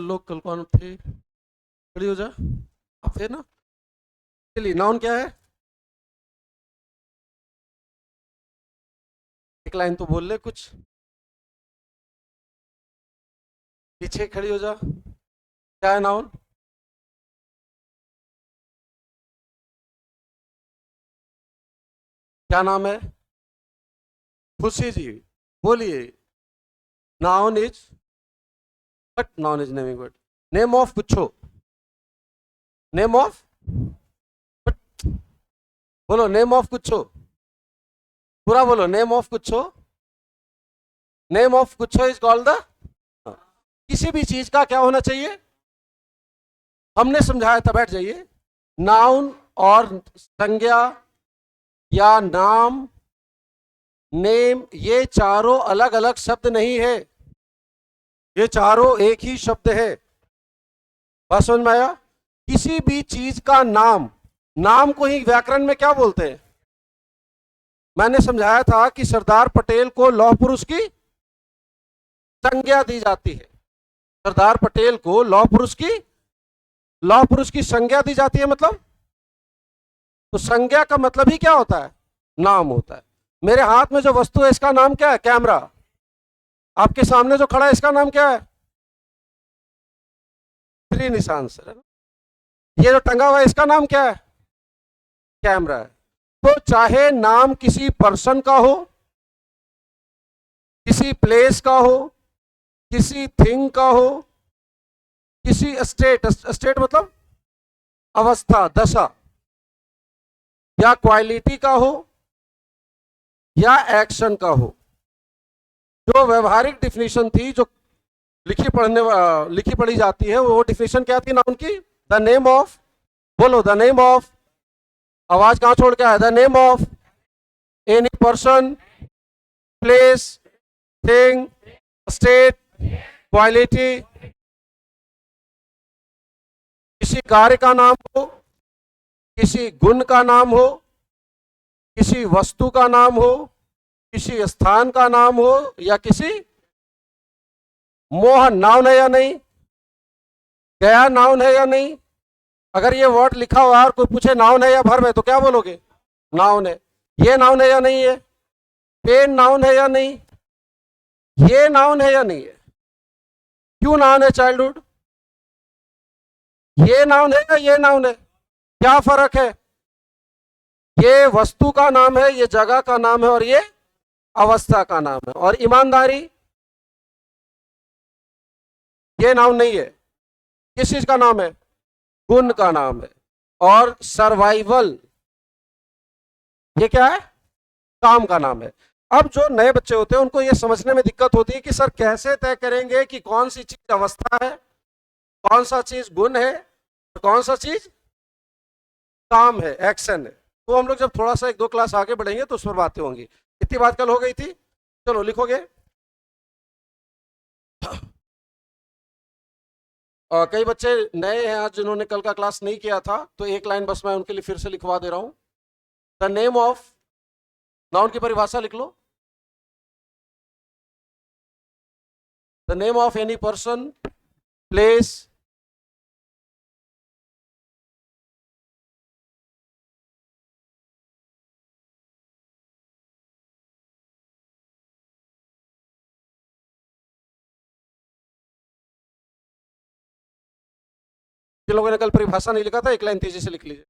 लोग कल कौन थे? खड़ी हो जा। आप थे ना? चलिए, नाउन क्या है? एक लाइन तो बोल ले कुछ। पीछे खड़ी हो जा। क्या है नाउन? क्या नाम है? खुशी जी, बोलिए। Noun is but noun is naming word. Name of पूछो। नेम ऑफ, बोलो नेम ऑफ कुछो। पूरा बोलो, नेम ऑफ कुछो। नेम ऑफ कुछो इज कॉल्ड द, किसी भी चीज का क्या होना चाहिए? हमने समझाया था, बैठ जाइए। नाउन और संज्ञा या नाम, नेम, ये चारों अलग अलग शब्द नहीं है, ये चारों एक ही शब्द है। बात समझ में आया? किसी भी चीज का नाम, नाम को ही व्याकरण में क्या बोलते हैं? मैंने समझाया था कि सरदार पटेल को लौह पुरुष की संज्ञा दी जाती है। सरदार पटेल को लौह पुरुष की संज्ञा दी जाती है, मतलब तो संज्ञा का मतलब ही क्या होता है? नाम होता है। मेरे हाथ में जो वस्तु है इसका नाम क्या है? कैमरा। आपके सामने जो खड़ा है इसका नाम क्या है? थ्री निशान सर, है ना? ये जो टंगा हुआ है इसका नाम क्या है? कैमरा है। तो चाहे नाम किसी पर्सन का हो, किसी प्लेस का हो, किसी थिंग का हो, किसी स्टेट, स्टेट मतलब अवस्था, दशा, या क्वालिटी का हो, या एक्शन का हो, जो व्यवहारिक डिफिनीशन थी, जो लिखी पढ़ी जाती है, वो डिफिनीशन क्या थी नाउन की? द नेम ऑफ, बोलो द नेम ऑफ, आवाज कहां छोड़ के आया? The name of any person, place, thing, state, quality, किसी कार्य का नाम हो, किसी गुण का नाम हो, किसी वस्तु का नाम हो, किसी स्थान का नाम हो, या किसी मोहन, नाउन है या नहीं? गया नाउन है या नहीं? अगर ये वर्ड लिखा हुआ और कोई पूछे नाउन है या वर्ब है तो क्या बोलोगे? नाउन है। ये नाउन है या नहीं है? पेन नाउन है या नहीं? ये नाउन है या नहीं है? क्यों नाउन है चाइल्डहुड? ये नाउन है या ये नाउन है? क्या फर्क है? ये वस्तु का नाम है, ये जगह का नाम है, और ये अवस्था का नाम है। और ईमानदारी, ये नाउन नहीं है। किस चीज का नाम है? गुण का नाम है। और सर्वाइवल, ये क्या है? काम का नाम है। अब जो नए बच्चे होते हैं उनको ये समझने में दिक्कत होती है कि सर कैसे तय करेंगे कि कौन सी चीज अवस्था है, कौन सा चीज गुण है, कौन सा चीज काम है, एक्शन है। तो हम लोग जब थोड़ा सा एक दो क्लास आगे बढ़ेंगे तो उस पर बातें होंगी। इतनी बात कल हो गई थी, चलो लिखोगे। कई बच्चे नए हैं आज जिन्होंने कल का क्लास नहीं किया था, तो एक लाइन बस मैं उनके लिए फिर से लिखवा दे रहा हूं। द नेम ऑफ, नाउन की परिभाषा लिख लो। The name of any person, place, जिन लोगों ने कल परिभाषा नहीं लिखा था एक लाइन तेजी से लिख लीजिए।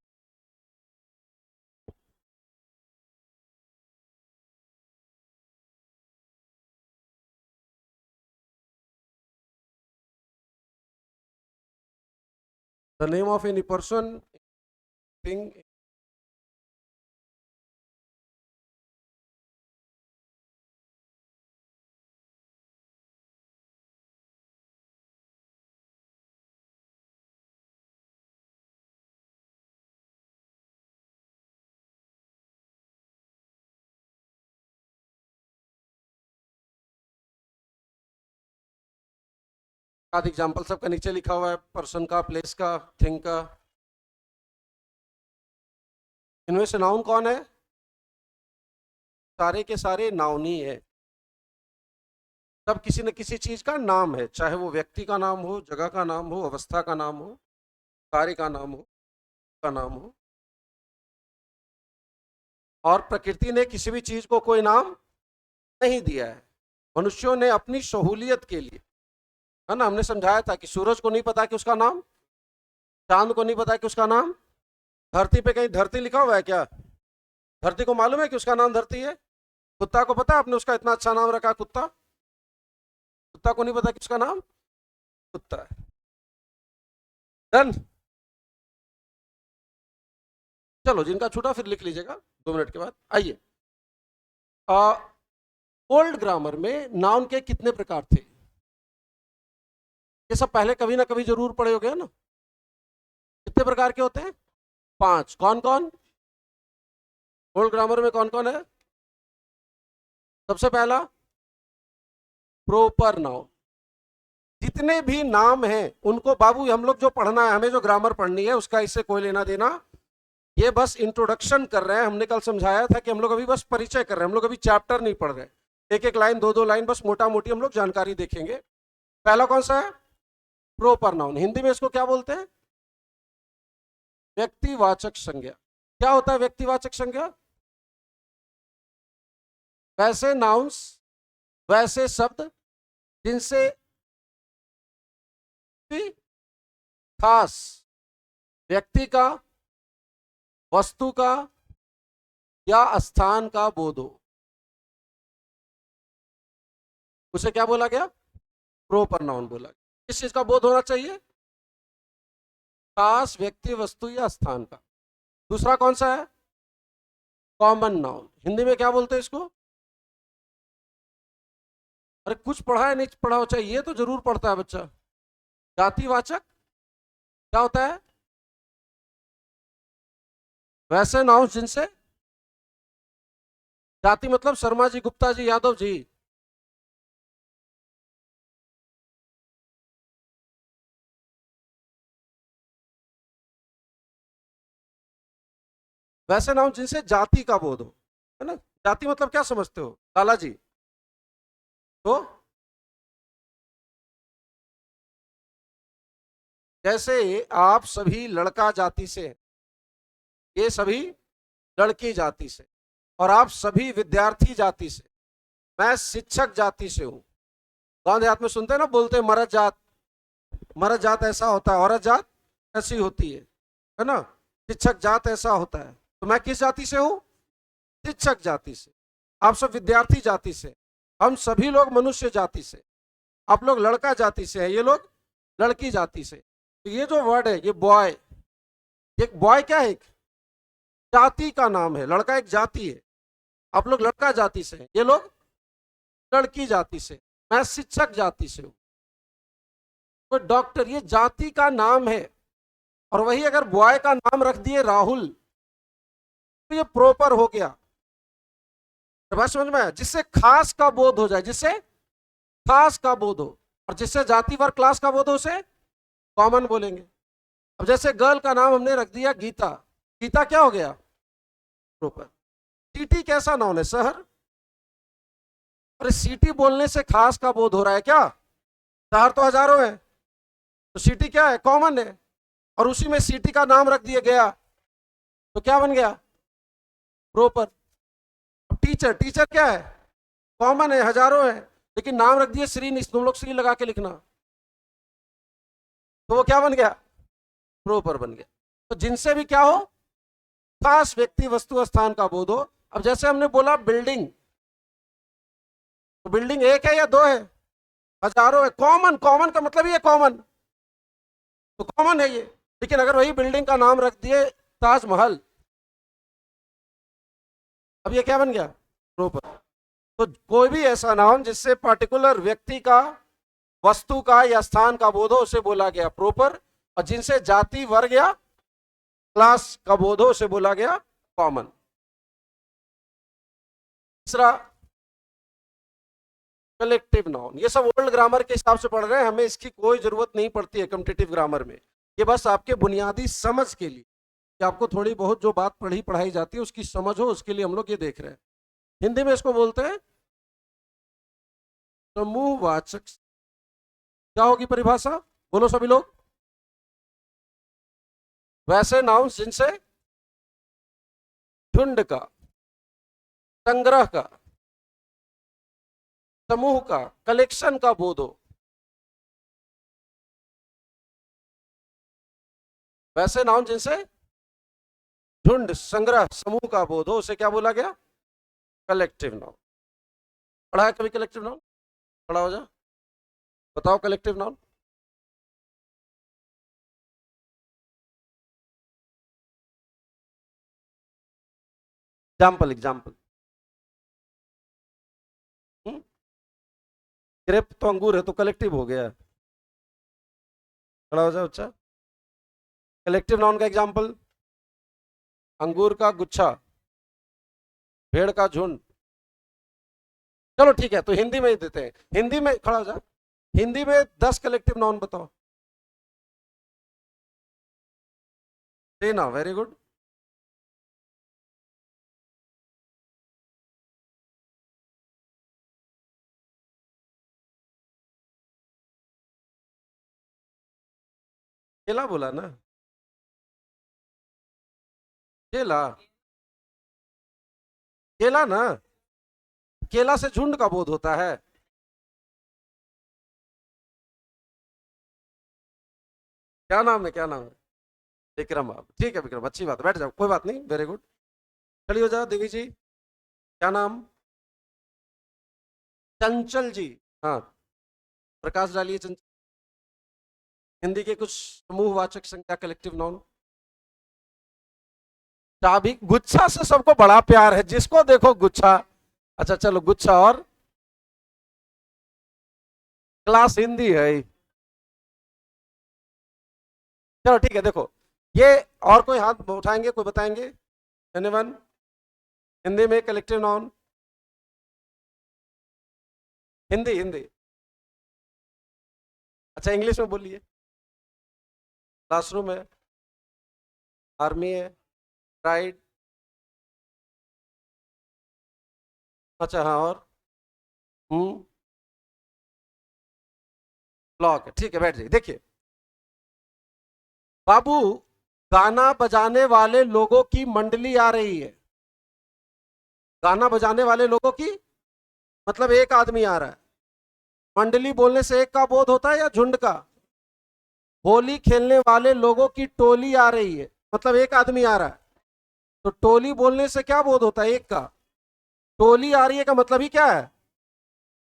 The name of any person, thing, आदि एग्जाम्पल सबका नीचे लिखा हुआ है, पर्सन का, प्लेस का, थिंग का। इनमें से नाउन कौन है? सारे के सारे नाउन ही है। तब किसी न किसी चीज का नाम है, चाहे वो व्यक्ति का नाम हो, जगह का नाम हो, अवस्था का नाम हो, कार्य का नाम हो, का नाम हो। और प्रकृति ने किसी भी चीज को कोई नाम नहीं दिया है, मनुष्यों ने अपनी सहूलियत के लिए, है ना। हमने समझाया था कि सूरज को नहीं पता कि उसका नाम, चांद को नहीं पता कि उसका नाम, धरती पे कहीं धरती लिखा हुआ है क्या? धरती को मालूम है कि उसका नाम धरती है? कुत्ता को पता है आपने उसका इतना अच्छा नाम रखा कुत्ता? कुत्ता को नहीं पता कि उसका नाम कुत्ता है। डन। चलो जिनका छूटा फिर लिख लीजिएगा 2 मिनट के बाद। आइए, ओल्ड ग्रामर में नाउन के कितने प्रकार थे? ये सब पहले कभी ना कभी जरूर पढ़े होगे ना। कितने प्रकार के होते हैं? 5। कौन कौन? ओल्ड ग्रामर में कौन कौन है? सबसे पहला प्रोपर नाउन। जितने भी नाम हैं उनको बाबू हम लोग जो पढ़ना है, हमें जो ग्रामर पढ़नी है उसका इससे कोई लेना देना, ये बस इंट्रोडक्शन कर रहे हैं। हमने कल समझाया था कि हम लोग अभी बस परिचय कर रहे हैं, हम लोग अभी चैप्टर नहीं पढ़ रहे। एक एक लाइन, दो दो लाइन, बस मोटा मोटी हम लोग जानकारी देखेंगे। पहला कौन सा है? Proper noun. हिंदी में इसको क्या बोलते हैं? व्यक्तिवाचक संज्ञा। क्या होता है व्यक्तिवाचक संज्ञा? वैसे नाउन्स, वैसे शब्द जिनसे खास व्यक्ति का, वस्तु का या स्थान का बोध हो, उसे क्या बोला गया? प्रोपर नाउन बोला गया। किस चीज का बोध होना चाहिए? खास व्यक्ति, वस्तु या स्थान का। दूसरा कौन सा है? Common noun. हिंदी में क्या बोलते हैं इसको? अरे कुछ पढ़ा है नहीं पढ़ा हो चाहिए, ये तो जरूर पढ़ता है बच्चा। जातिवाचक। क्या होता है? वैसे नाउन जिनसे, जाति मतलब शर्मा जी, गुप्ता जी, यादव जी। वैसे नाउन जिनसे जाति का बोध हो, है ना। जाति मतलब क्या समझते हो लाला जी? तो जैसे आप सभी लड़का जाति से, ये सभी लड़की जाति से, और आप सभी विद्यार्थी जाति से, मैं शिक्षक जाति से हूं। गांव देहात में सुनते हैं ना, बोलते हैं मरद जात, मरद जात ऐसा होता है, औरत जात ऐसी होती है ना। शिक्षक जात ऐसा होता है। तो मैं किस जाति से हूं? शिक्षक जाति से। आप सब विद्यार्थी जाति से, हम सभी लोग मनुष्य जाति से। आप लोग लड़का जाति से हैं, ये लोग लड़की जाति से। तो ये जो वर्ड है, ये बॉय, एक बॉय क्या है? एक जाति का नाम है। लड़का एक जाति है। आप लोग लड़का जाति से हैं, ये लोग लड़की जाति से। मैं शिक्षक जाति से हूं, कोई डॉक्टर, ये जाति का नाम है। और वही अगर बॉय का नाम रख दिए राहुल, तो ये प्रॉपर हो गया। बात समझ में आया? जिससे खास का बोध हो जाए, जिससे खास का बोध हो, और जिससे जाति वर्ग क्लास का बोध हो उसे कॉमन बोलेंगे। अब जैसे गर्ल का नाम हमने रख दिया गीता, गीता क्या हो गया? प्रॉपर। सिटी कैसा नाउन है? शहर। अरे सिटी बोलने से खास का बोध हो रहा है क्या? शहर तो हजारों है, तो सिटी क्या है? कॉमन है। और उसी में सिटी का नाम रख दिया गया तो क्या बन गया? प्रॉपर। टीचर, टीचर क्या है? कॉमन है, हजारों है, लेकिन नाम रख दिए श्री, तुम लोग श्री लगा के लिखना, तो वो क्या बन गया? प्रॉपर बन गया। तो जिनसे भी क्या हो? खास व्यक्ति, वस्तु, स्थान का बोध हो। अब जैसे हमने बोला बिल्डिंग, तो बिल्डिंग एक है या दो है? हजारों है। कॉमन, कॉमन का मतलब ये कॉमन, तो कॉमन है ये। लेकिन अगर वही बिल्डिंग का नाम रख दिए ताजमहल, अब ये क्या बन गया? प्रॉपर। तो कोई भी ऐसा नाम जिससे पर्टिकुलर व्यक्ति का, वस्तु का या स्थान का बोध हो उसे बोला गया प्रॉपर, और जिनसे जाति, वर्ग या क्लास का बोध हो उसे बोला गया कॉमन। तीसरा कलेक्टिव नाउन। ये सब ओल्ड ग्रामर के हिसाब से पढ़ रहे हैं, हमें इसकी कोई जरूरत नहीं पड़ती है कॉम्पिटिटिव ग्रामर में। ये बस आपके बुनियादी समझ के लिए, कि आपको थोड़ी बहुत जो बात पढ़ी पढ़ाई जाती है उसकी समझ हो, उसके लिए हम लोग ये देख रहे हैं। हिंदी में इसको बोलते हैं समूहवाचक क्या होगी परिभाषा? बोलो सभी लोग। वैसे नाउन्स जिनसे झुंड का, संग्रह का, समूह का, कलेक्शन का बोध हो। वैसे नाउन जिनसे झुंड, संग्रह, समूह का बोध हो, उसे क्या बोला गया? Collective noun. पढ़ा है कभी कलेक्टिव नाउन? पढ़ा हो जा, बताओ collective noun. Example example. Grape तो अंगूर है, तो कलेक्टिव हो गया। खड़ा हो जाओ बच्चा। कलेक्टिव नाउन का एग्जाम्पल, अंगूर का गुच्छा, भेड़ का झुंड। चलो ठीक है, तो हिंदी में ही देते हैं। हिंदी में खड़ा हो जा, हिंदी में 10 कलेक्टिव नाउन बताओ। ना, वेरी गुड। केला बोला ना, केला, केला ना, केला से झुंड का बोध होता है। क्या नाम है, क्या नाम है? विक्रम। आप ठीक है विक्रम, अच्छी बात है, बैठ जाओ, कोई बात नहीं, वेरी गुड। चलिए हो जाओ देवी जी, क्या नाम? चंचल जी। हाँ, प्रकाश डालिए। चंचल, हिंदी के कुछ समूहवाचक संज्ञा, कलेक्टिव नाउन। चाबी, गुच्छा से सबको बड़ा प्यार है, जिसको देखो गुच्छा। अच्छा चलो, गुच्छा और क्लास हिंदी है। चलो ठीक है, देखो ये, और कोई हाथ उठाएंगे, कोई बताएंगे? एनीवन? हिंदी में कलेक्टिव नाउन, हिंदी हिंदी। अच्छा इंग्लिश में बोलिए। क्लासरूम है, आर्मी है, प्राइड। अच्छा हाँ, और ब्लॉक है, ठीक है, बैठ जाइए। देखिए बाबू, गाना बजाने वाले लोगों की मंडली आ रही है। गाना बजाने वाले लोगों की मतलब एक आदमी आ रहा है। मंडली बोलने से एक का बोध होता है या झुंड का? होली खेलने वाले लोगों की टोली आ रही है, मतलब एक आदमी आ रहा है। तो टोली बोलने से क्या बोध होता है? एक का। टोली आ रही है का मतलब ही क्या है?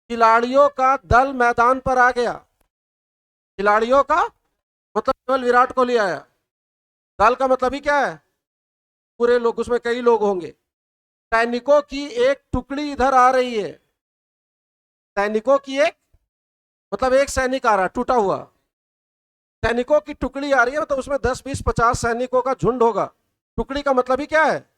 खिलाड़ियों का दल मैदान पर आ गया। खिलाड़ियों का मतलब केवल विराट कोहली आया। दल का मतलब ही क्या है? पूरे लोग, उसमें कई लोग होंगे। सैनिकों की एक टुकड़ी इधर आ रही है। सैनिकों की एक मतलब एक सैनिक आ रहा है टूटा हुआ। सैनिकों की टुकड़ी आ रही है, तो उसमें 10 20 50 सैनिकों का झुंड होगा। टुकड़ी का मतलब ही क्या है?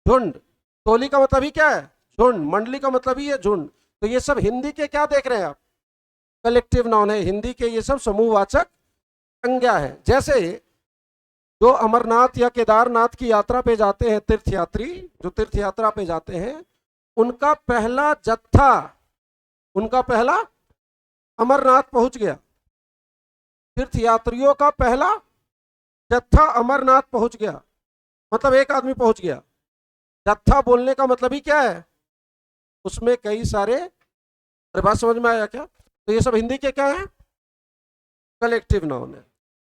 झुंड। टोली का मतलब ही क्या है? झुंड। मंडली का मतलब ही है झुंड। तो ये सब हिंदी के क्या देख रहे हैं आप? कलेक्टिव नाउन है। हिंदी के ये सब समूहवाचक संज्ञा है। जैसे जो अमरनाथ या केदारनाथ की यात्रा पे जाते हैं तीर्थयात्री, जो तीर्थ यात्रा पे जाते हैं, उनका पहला जत्था, उनका पहला अमरनाथ पहुंच गया। तीर्थयात्रियों का पहला जत्था अमरनाथ पहुंच गया, मतलब एक आदमी पहुंच गया। जत्था बोलने का मतलब ही क्या है? उसमें कई सारे। अरे बात समझ में आया क्या? तो ये सब हिंदी के क्या है? कलेक्टिव नाउन है।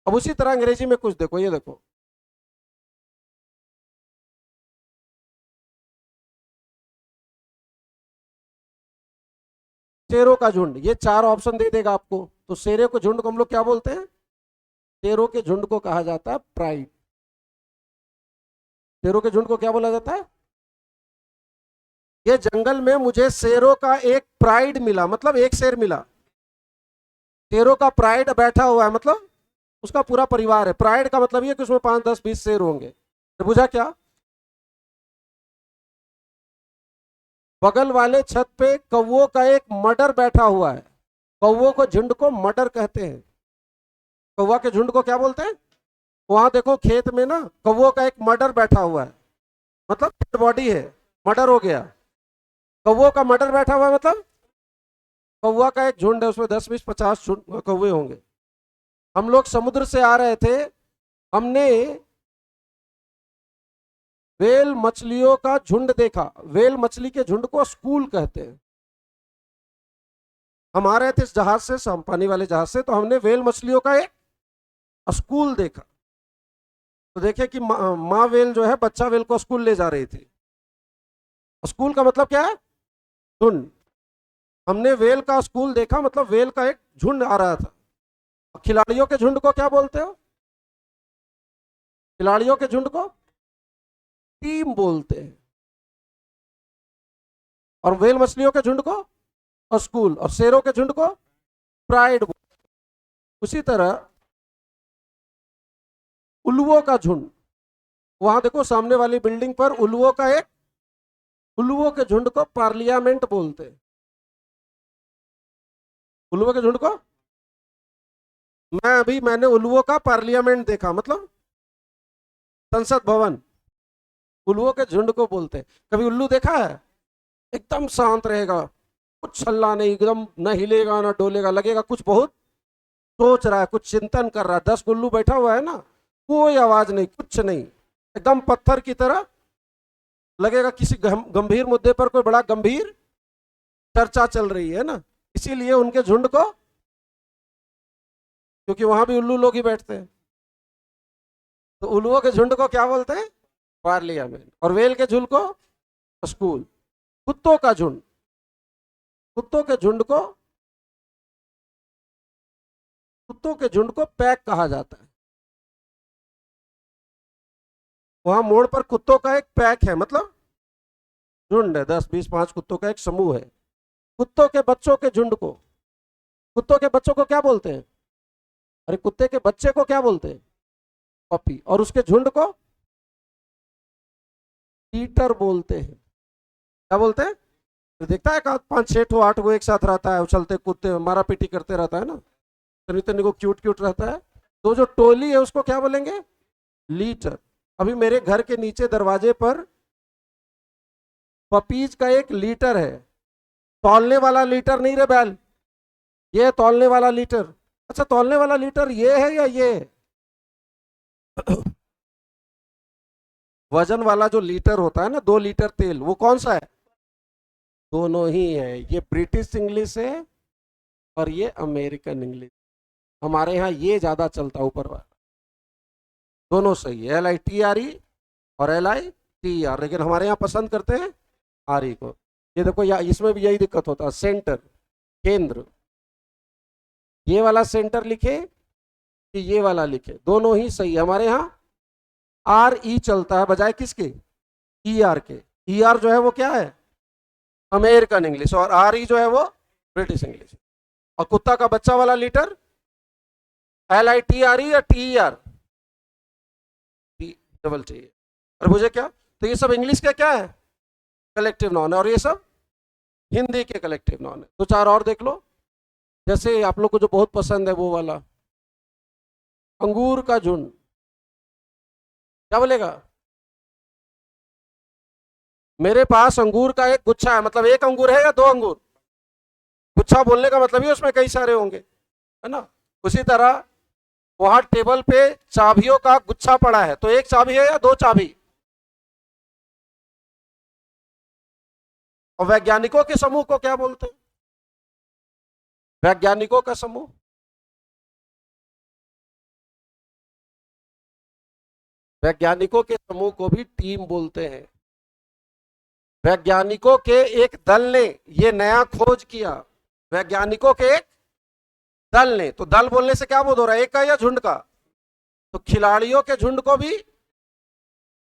अब उसी तरह अंग्रेजी में कुछ देखो, ये देखो, शेरों का झुंड। ये 4 ऑप्शन दे देगा आपको। तो शेरों के झुंड को हम लोग क्या बोलते हैं? शेरों के झुंड को कहा जाता है प्राइड। शेरों के झुंड को क्या बोला जाता है? ये जंगल में मुझे शेरों का एक प्राइड मिला, मतलब एक शेर मिला। शेरों का प्राइड बैठा हुआ है, मतलब उसका पूरा परिवार है। प्राइड का मतलब ये कि उसमें 5 10 20 शेर होंगे। तो बुझा क्या? बगल वाले छत पे कौवों का एक मडर बैठा हुआ है। कौवों को झुंड को मडर कहते हैं। कौवा के झुंड को क्या बोलते हैं? वहां देखो खेत में ना, कौवों का एक मडर बैठा हुआ है, मतलब डेड बॉडी है, मर्डर हो गया। कौवों का मर्डर बैठा हुआ है मतलब कौवा का एक झुंड है, उसमें 10-20-50 कौवे होंगे। हम लोग समुद्र से आ रहे थे, हमने व्हेल मछलियों का झुंड देखा। व्हेल मछली के झुंड को स्कूल कहते हैं। हम आ रहे थे इस जहाज से, पानी वाले जहाज से, तो हमने व्हेल मछलियों का एक स्कूल देखा। तो देखे कि माँ व्हेल जो है बच्चा व्हेल को स्कूल ले जा रही थी। स्कूल का मतलब क्या है? झुंड। हमने व्हेल का स्कूल देखा, मतलब व्हेल का एक झुंड आ रहा था। खिलाड़ियों के झुंड को क्या बोलते हो? खिलाड़ियों के झुंड को टीम बोलते हैं। और व्हेल मछलियों के झुंड को स्कूल, और शेरों के झुंड को प्राइड बोलते हैं। उसी तरह उल्लुओं का झुंड, वहां देखो सामने वाली बिल्डिंग पर उल्लुओं के झुंड को पार्लियामेंट बोलते हैं। उल्लुओं के झुंड को, मैंने उल्लुओं का पार्लियामेंट देखा, मतलब संसद भवन। उल्लुओं के झुंड को बोलते हैं। कभी उल्लू देखा है? एकदम शांत रहेगा, कुछ हल्ला नहीं, एकदम न हिलेगा ना डोलेगा, लगेगा कुछ बहुत सोच रहा है, कुछ चिंतन कर रहा है। 10 उल्लू बैठा हुआ है ना, कोई आवाज नहीं, कुछ नहीं, एकदम पत्थर की तरह लगेगा। किसी गंभीर मुद्दे पर कोई बड़ा गंभीर चर्चा चल रही है ना, इसीलिए उनके झुंड को, क्योंकि वहां भी उल्लू लोग ही बैठते हैं, तो उल्लुओं के झुंड को क्या बोलते हैं? पार्लियामेंट। और व्हेल के झुंड को स्कूल। कुत्तों का झुंड, कुत्तों के झुंड को पैक कहा जाता है। वहां मोड़ पर कुत्तों का एक पैक है, मतलब झुंड है, 10-20-5 कुत्तों का एक समूह है। कुत्तों के बच्चों को क्या बोलते हैं? अरे कुत्ते के बच्चे को क्या बोलते हैं? पपी। और उसके झुंड को लीटर बोलते हैं। क्या बोलते हैं? तो देखता है 5-6 ठो 8 वो एक साथ रहता है, उछलते कूदते मारा पीटी करते रहता है ना, तनी को क्यूट रहता है। तो जो टोली है उसको क्या बोलेंगे? लीटर। अभी मेरे घर के नीचे दरवाजे पर पपीज का एक लीटर है। तौलने वाला लीटर नहीं रे बैल, ये है तौलने वाला लीटर। अच्छा, तौलने वाला लीटर ये है या ये है? वजन वाला जो लीटर होता है ना, 2 लीटर तेल, वो कौन सा है? दोनों ही है। ये ब्रिटिश इंग्लिश है और ये अमेरिकन इंग्लिश। हमारे यहाँ ये ज्यादा चलता, ऊपर वाला। दोनों सही है, LITRE और LITER, लेकिन हमारे यहाँ पसंद करते हैं RE को। ये देखो, इसमें भी यही दिक्कत होता है, सेंटर, केंद्र। ये वाला सेंटर लिखे कि ये वाला लिखे, दोनों ही सही है। हमारे यहाँ RE चलता है बजाय किसके? ER के। ER जो है वो क्या है? अमेरिकन इंग्लिश, और RE जो है वो ब्रिटिश इंग्लिश। और कुत्ता का बच्चा वाला लीटर LITRE या TER? डबल चाहिए। और मुझे क्या, तो ये सब इंग्लिश का क्या है? कलेक्टिव नॉन है, और ये सब हिंदी के कलेक्टिव नॉन है। तो 4 और देख लो, जैसे आप लोग को जो बहुत पसंद है वो वाला, अंगूर का झुंड। क्या बोलेगा? मेरे पास अंगूर का एक गुच्छा है, मतलब एक अंगूर है या 2 अंगूर? गुच्छा बोलने का मतलब ही उसमें कई सारे होंगे, है ना। उसी तरह वहां टेबल पे चाबियों का गुच्छा पड़ा है, तो एक चाबी है या 2 चाबी? और वैज्ञानिकों के समूह को क्या बोलते हैं? वैज्ञानिकों का समूह, वैज्ञानिकों के समूह को भी टीम बोलते हैं। वैज्ञानिकों के एक दल ने ये नया खोज किया। वैज्ञानिकों के एक दल ने, तो दल बोलने से क्या बोध हो रहा है? एक का या झुंड का? तो खिलाड़ियों के झुंड को भी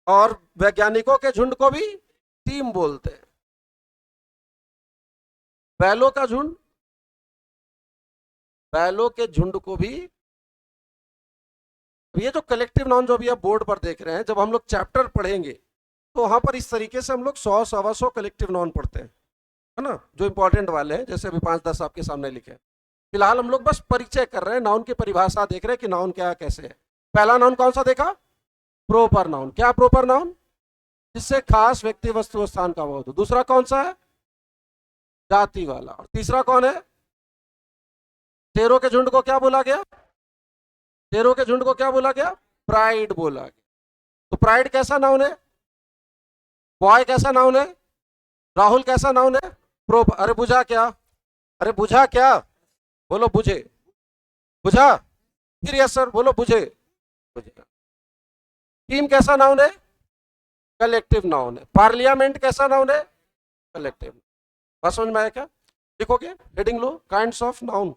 और वैज्ञानिकों के झुंड को भी टीम बोलते हैं। बैलों का झुंड, बैलों के झुंड को भी। ये जो कलेक्टिव नाउन जो अभी आप बोर्ड पर देख रहे हैं, जब हम लोग चैप्टर पढ़ेंगे तो वहां पर इस तरीके से हम लोग 100-125 कलेक्टिव नाउन पढ़ते हैं, है ना, जो इंपॉर्टेंट वाले हैं, जैसे अभी 5-10 आपके सामने लिखे हैं। फिलहाल हम लोग बस परिचय कर रहे हैं, नाउन की परिभाषा देख रहे हैं कि नाउन क्या कैसे है। पहला नाउन कौन सा देखा? Proper noun. क्या प्रोपर नाउन? जिससे खास व्यक्ति वस्तु स्थान का बोध हो। दूसरा कौन सा है? जाति वाला। और तीसरा कौन है? शेरों के झुंड को क्या बोला गया? शेरों के झुंड को क्या बोला गया? प्राइड बोला गया। तो प्राइड कैसा नाउन है? बॉय कैसा नाउन है? राहुल कैसा नाउन है? प्रो। अरे बुझा क्या? अरे बुझा क्या? बोलो बुझे। बुझा? फिर यस सर बोलो बुझे। बुझे। टीम कैसा नाउन है? कलेक्टिव नाउन है। पार्लियामेंट कैसा नाउन है? कलेक्टिव। बात समझ में आया क्या? लिखोगे heading low, kinds of noun.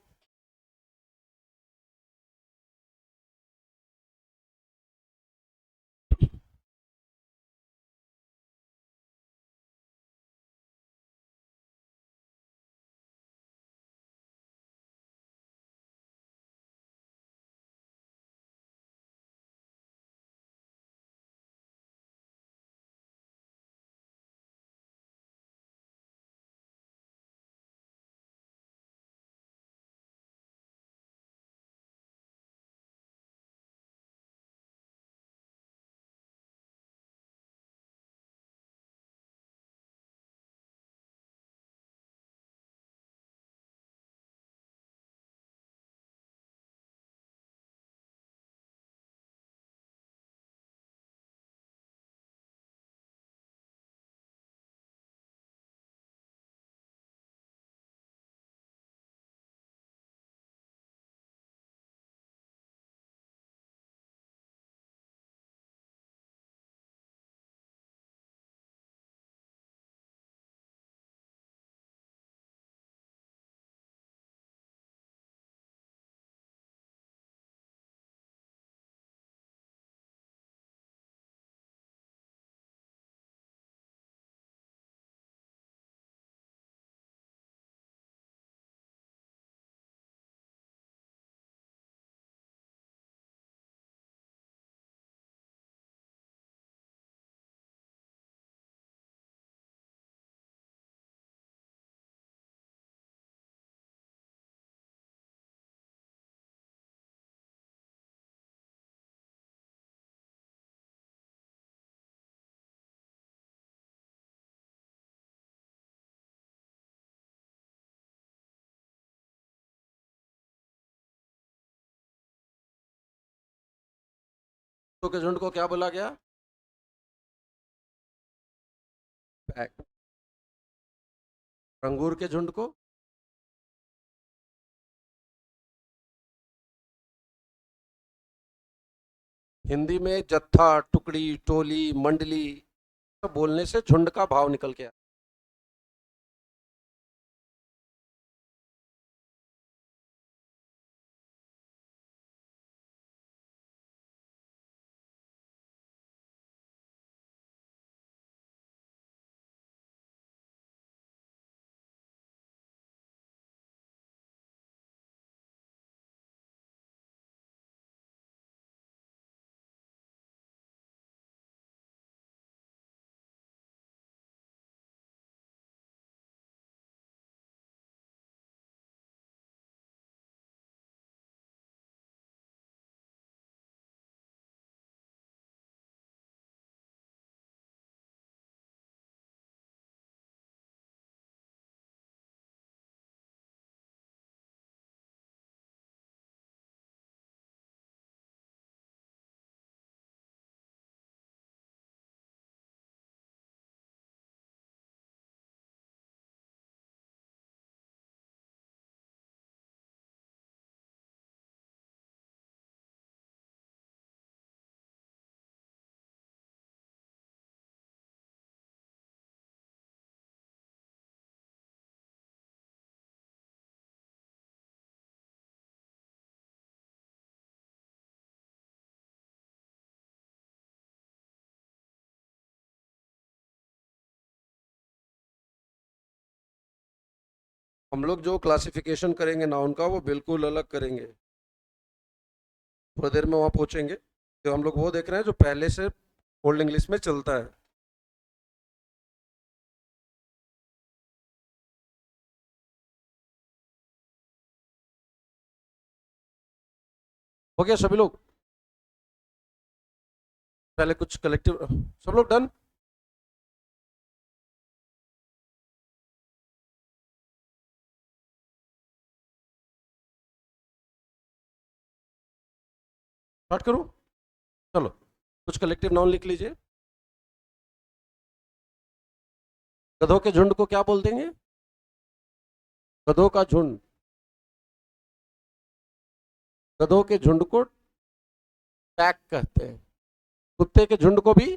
तो के झुंड को क्या बोला गया? पैक। अंगूर के झुंड को? हिंदी में जत्था, टुकड़ी, टोली, मंडली, सब बोलने से झुंड का भाव निकल के आया। हम लोग जो क्लासिफिकेशन करेंगे नाउन का वो बिल्कुल अलग करेंगे। थोड़ी देर में वहां पहुंचेंगे। जो हम लोग वो देख रहे हैं जो पहले से ओल्ड इंग्लिश में चलता है। हो गया सभी लोग? पहले कुछ कलेक्टिव। सब लोग डन? स्टार्ट करूं? चलो कुछ कलेक्टिव नाउन लिख लीजिए। गधों के झुंड को क्या बोल देंगे? गधों का झुंड। गधों के झुंड को पैक कहते हैं। कुत्ते के झुंड को भी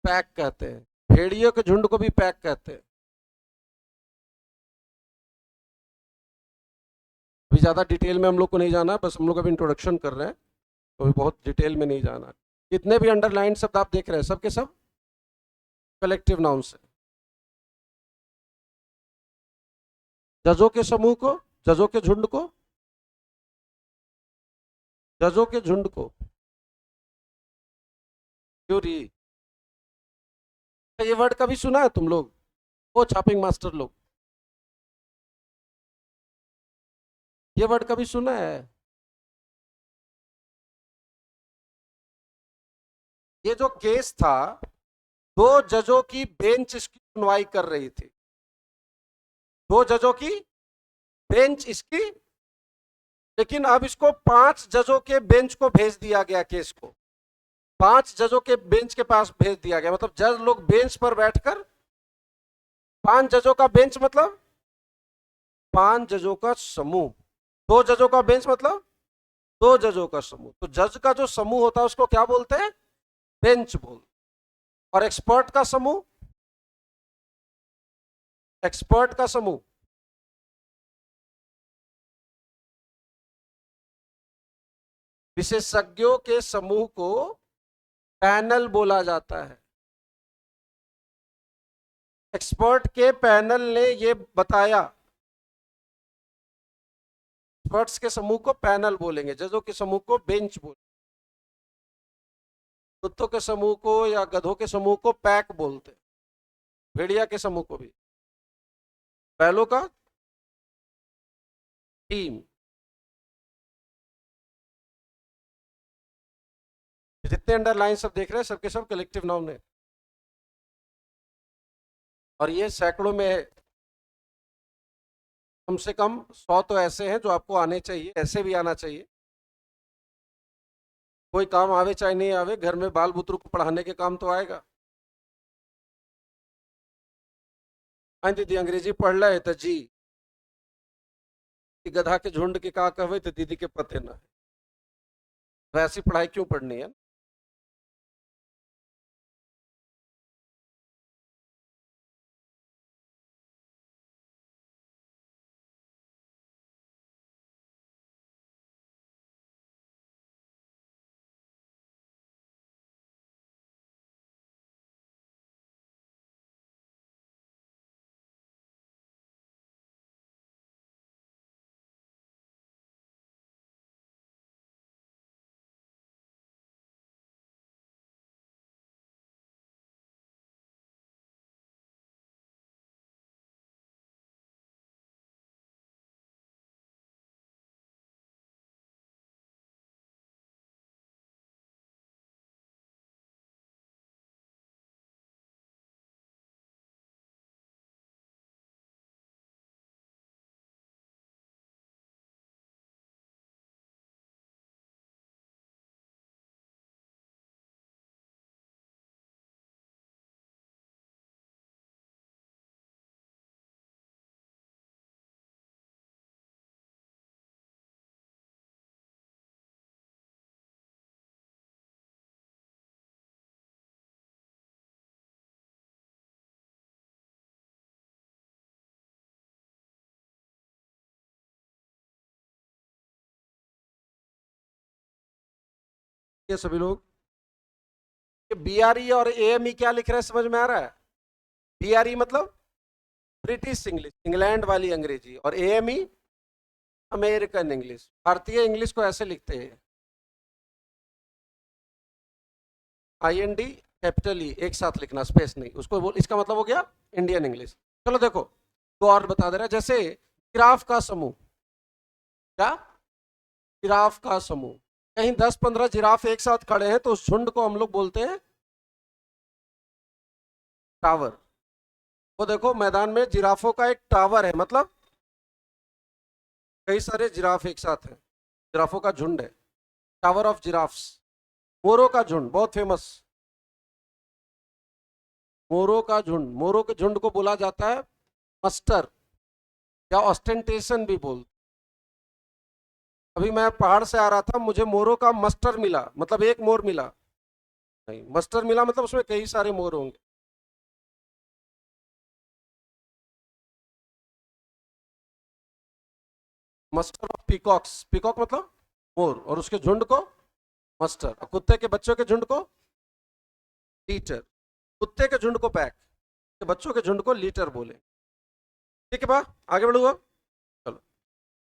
पैक कहते हैं। भेड़ियों के झुंड को भी पैक कहते हैं। अभी ज्यादा डिटेल में हम लोग को नहीं जाना, बस हम लोग अभी इंट्रोडक्शन कर रहे हैं, तो अभी बहुत डिटेल में नहीं जाना। जितने भी अंडरलाइन शब्द आप देख रहे हैं, सब के सब कलेक्टिव नाउन से। जजों के समूह को, जजों के झुंड को, जजों के झुंड को ज्यूरी। ये वर्ड कभी सुना है तुम लोग? वो छापिंग मास्टर लोग, ये वर्ड कभी सुना है? ये जो केस था, दो जजों की बेंच इसकी सुनवाई कर रही थी। दो जजों की बेंच इसकी, लेकिन अब इसको 5 जजों के बेंच को भेज दिया गया। केस को 5 जजों के बेंच के पास भेज दिया गया। मतलब जज लोग बेंच पर बैठकर, 5 जजों का बेंच मतलब 5 जजों का समूह। 2 जजों का बेंच मतलब 2 जजों का समूह। तो जज का जो समूह होता है उसको क्या बोलते हैं? बेंच बोल। और एक्सपर्ट का समूह, एक्सपर्ट का समूह विशेषज्ञों के समूह को पैनल बोला जाता है। एक्सपर्ट के पैनल ने ये बताया। एक्सपर्ट्स के समूह को पैनल बोलेंगे, जजों के समूह को बेंच बोलेंगे। कुत्तों के समूह को या गधों के समूह को पैक बोलते हैं। भेड़िया के समूह को भी। बैलों का टीम। जितने अंडरलाइन सब देख रहे हैं, सबके सब कलेक्टिव नाउन है। और ये सैकड़ों में है। कम से कम 100 तो ऐसे हैं जो आपको आने चाहिए, ऐसे भी आना चाहिए। कोई काम आवे चाहे नहीं आवे, घर में बाल बुतरू को पढ़ाने के काम तो आएगा। हाँ दीदी अंग्रेजी पढ़ रहे तो जी, गधा के झुंड के का कहवे तो दीदी के पते ना है। वैसी पढ़ाई क्यों पढ़नी है? ये सभी लोग BRE और AME क्या लिख रहे हैं, समझ में आ रहा है? BRE मतलब ब्रिटिश इंग्लिश, इंग्लैंड वाली अंग्रेजी, और AME अमेरिकन इंग्लिश। भारतीय इंग्लिश को ऐसे लिखते हैं, IND कैपिटल E एक साथ लिखना, स्पेस नहीं। उसको बोल, इसका मतलब हो गया इंडियन इंग्लिश। चलो देखो, तो और बता दे रहा है, जैसे जिराफ का समूह। क्या? जिराफ का समूह। कहीं 10-15 जिराफ एक साथ खड़े हैं तो उस झुंड को हम लोग बोलते हैं टावर। वो देखो मैदान में जिराफों का एक टावर है, मतलब कई सारे जिराफ एक साथ हैं, जिराफों का झुंड है। टावर ऑफ जिराफ्स, मोरों का झुंड, बहुत फेमस। मोरों का झुंड, मोरों के झुंड को बोला जाता है मस्टर या ऑस्टेंटेशन भी बोल। अभी मैं पहाड़ से आ रहा था, मुझे मोरों का मस्टर मिला, मतलब एक मोर मिला नहीं, मस्टर मिला मतलब उसमें कई सारे मोर होंगे। मस्टर ऑफ पीकॉक्स, पीकॉक मतलब मोर, और उसके झुंड को मस्टर, और कुत्ते के बच्चों के झुंड को लीटर, कुत्ते के झुंड को पैक, के बच्चों के झुंड को लीटर बोले। ठीक है बा, आगे बढ़ूंगा। चलो,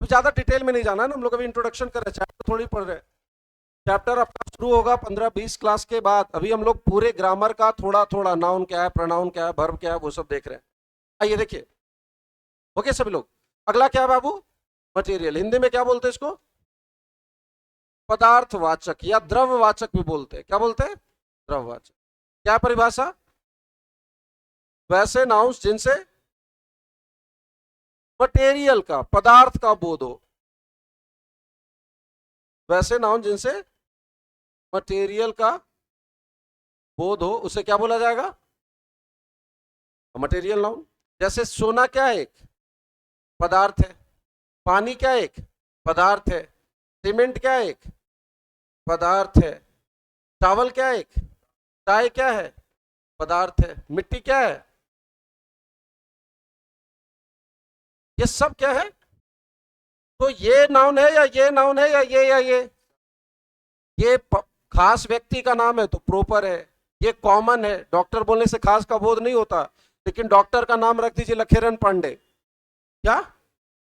अब ज्यादा डिटेल में नहीं जाना ना, हम लोग अभी इंट्रोडक्शन कर रहे हैं, चैप्टर थोड़ी पढ़ रहे हैं। चैप्टर अपना शुरू होगा 15-20 क्लास के बाद। अभी हम लोग पूरे ग्रामर का थोड़ा थोड़ा, नाउन क्या है, प्रोनाउन क्या है, वर्ब क्या है, वो सब देख रहे हैं। आइए देखिए, ओके सभी लोग। अगला क्या है बाबू? मटेरियल। हिंदी में क्या बोलते हैं इसको? पदार्थवाचक या द्रव्यवाचक भी बोलते हैं। क्या बोलते हैं? द्रव्यवाचक। क्या परिभाषा? वैसे नाउन्स जिनसे मटेरियल का, पदार्थ का बोध हो। वैसे नाउन जिनसे मटेरियल का बोध हो, उसे क्या बोला जाएगा? Material noun. जैसे सोना क्या है? एक पदार्थ है। पानी क्या है? एक पदार्थ है। सीमेंट क्या है? एक पदार्थ है। चावल क्या है? एक चाय क्या है? पदार्थ है। मिट्टी क्या है? ये सब क्या है? तो ये नाउन है या ये नाउन है, ये खास व्यक्ति का नाम है तो प्रॉपर है। ये कॉमन है, डॉक्टर बोलने से खास का बोध नहीं होता। लेकिन डॉक्टर का नाम रख दीजिए लखेरन पांडे, क्या?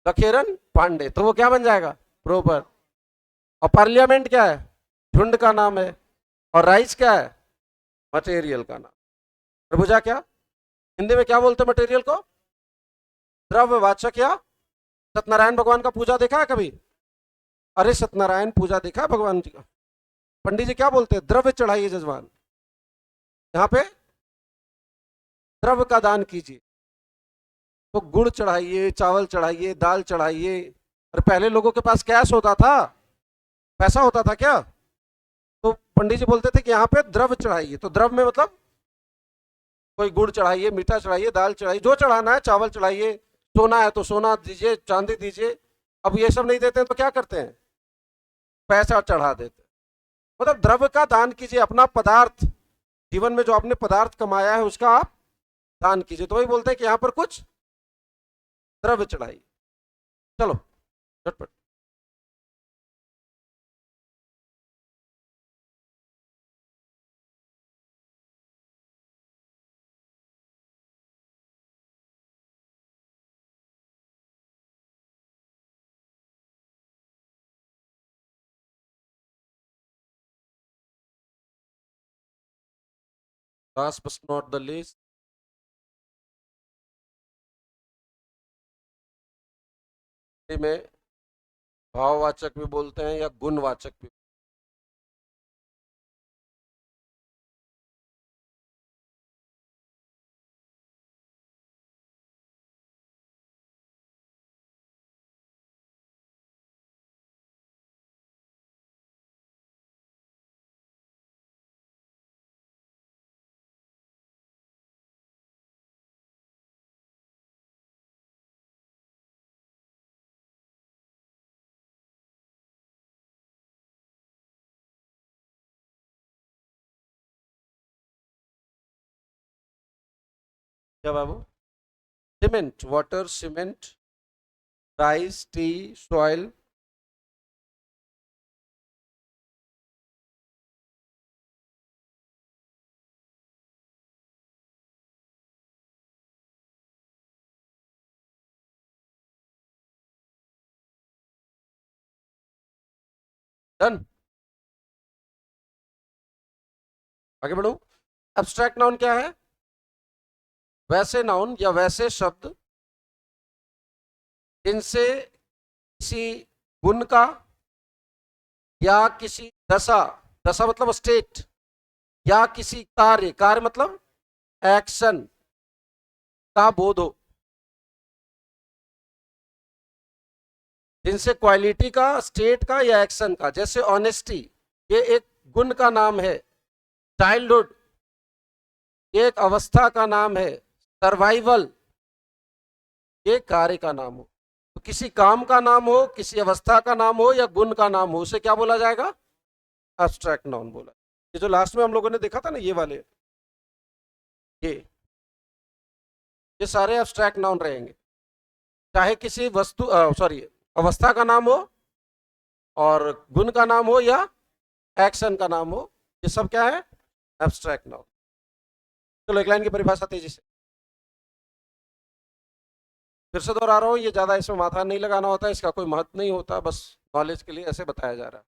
लखेरन पांडे, तो वो क्या बन जाएगा? प्रॉपर। और पार्लियामेंट क्या है? झुंड का नाम है। और राइस क्या है? मटेरियल का नाम। प्रभुजा क्या? हिंदी में क्या बोलते हैं मटेरियल को? द्रव्यवाचक या। सत्यनारायण भगवान का पूजा देखा है कभी? अरे सत्यनारायण पूजा देखा है भगवान जी का? पंडित जी क्या बोलते हैं? द्रव्य चढ़ाइए जजमान, यहाँ पे द्रव्य का दान कीजिए। तो गुड़ चढ़ाइए, चावल चढ़ाइए, दाल चढ़ाइए। और पहले लोगों के पास कैश होता था, पैसा होता था क्या? तो पंडित जी बोलते थे कि यहाँ पे द्रव्य चढ़ाइए। तो द्रव्य में मतलब कोई गुड़ चढ़ाइए, मीठा चढ़ाइए, दाल चढ़ाइए, जो चढ़ाना है, चावल चढ़ाइए। सोना है तो सोना दीजिए, चांदी दीजिए। अब ये सब नहीं देते हैं तो क्या करते हैं? पैसा चढ़ा देते हैं। मतलब द्रव्य का दान कीजिए, अपना पदार्थ, जीवन में जो आपने पदार्थ कमाया है उसका आप दान कीजिए। तो वही बोलते हैं कि यहाँ पर कुछ द्रव्य चढ़ाइए। चलो झटपट। Last but not the least, में भाववाचक भी बोलते हैं या गुणवाचक भी। क्या बाबू? Cement, water, cement, rice, tea, soil. Done, आगे बढ़ो। एब्स्ट्रैक्ट नाउन क्या है? वैसे नाउन या वैसे शब्द जिनसे किसी गुण का या किसी दशा, दशा मतलब स्टेट, या किसी कार्य, कार्य मतलब एक्शन का बोध हो। जिनसे क्वालिटी का, स्टेट का या एक्शन का। जैसे ऑनेस्टी, ये एक गुण का नाम है। चाइल्डहुड एक अवस्था का नाम है। सर्वाइवल ये कार्य का नाम हो। तो किसी काम का नाम हो, किसी अवस्था का नाम हो या गुण का नाम हो, उसे क्या बोला जाएगा? एब्स्ट्रैक्ट नाउन बोला। ये जो लास्ट में हम लोगों ने देखा था ना, ये वाले, ये ये सारे एब्स्ट्रैक्ट नाउन रहेंगे। चाहे किसी वस्तु सॉरी अवस्था का नाम हो और गुण का नाम हो या एक्शन का नाम हो, ये सब क्या है? Abstract noun. चलो एक लाइन की परिभाषा तेजी से फिर से दोहरा रहा हूँ, ये ज्यादा इसमें माथा नहीं लगाना होता, इसका कोई महत्व नहीं होता, बस नॉलेज के लिए ऐसे बताया जा रहा है।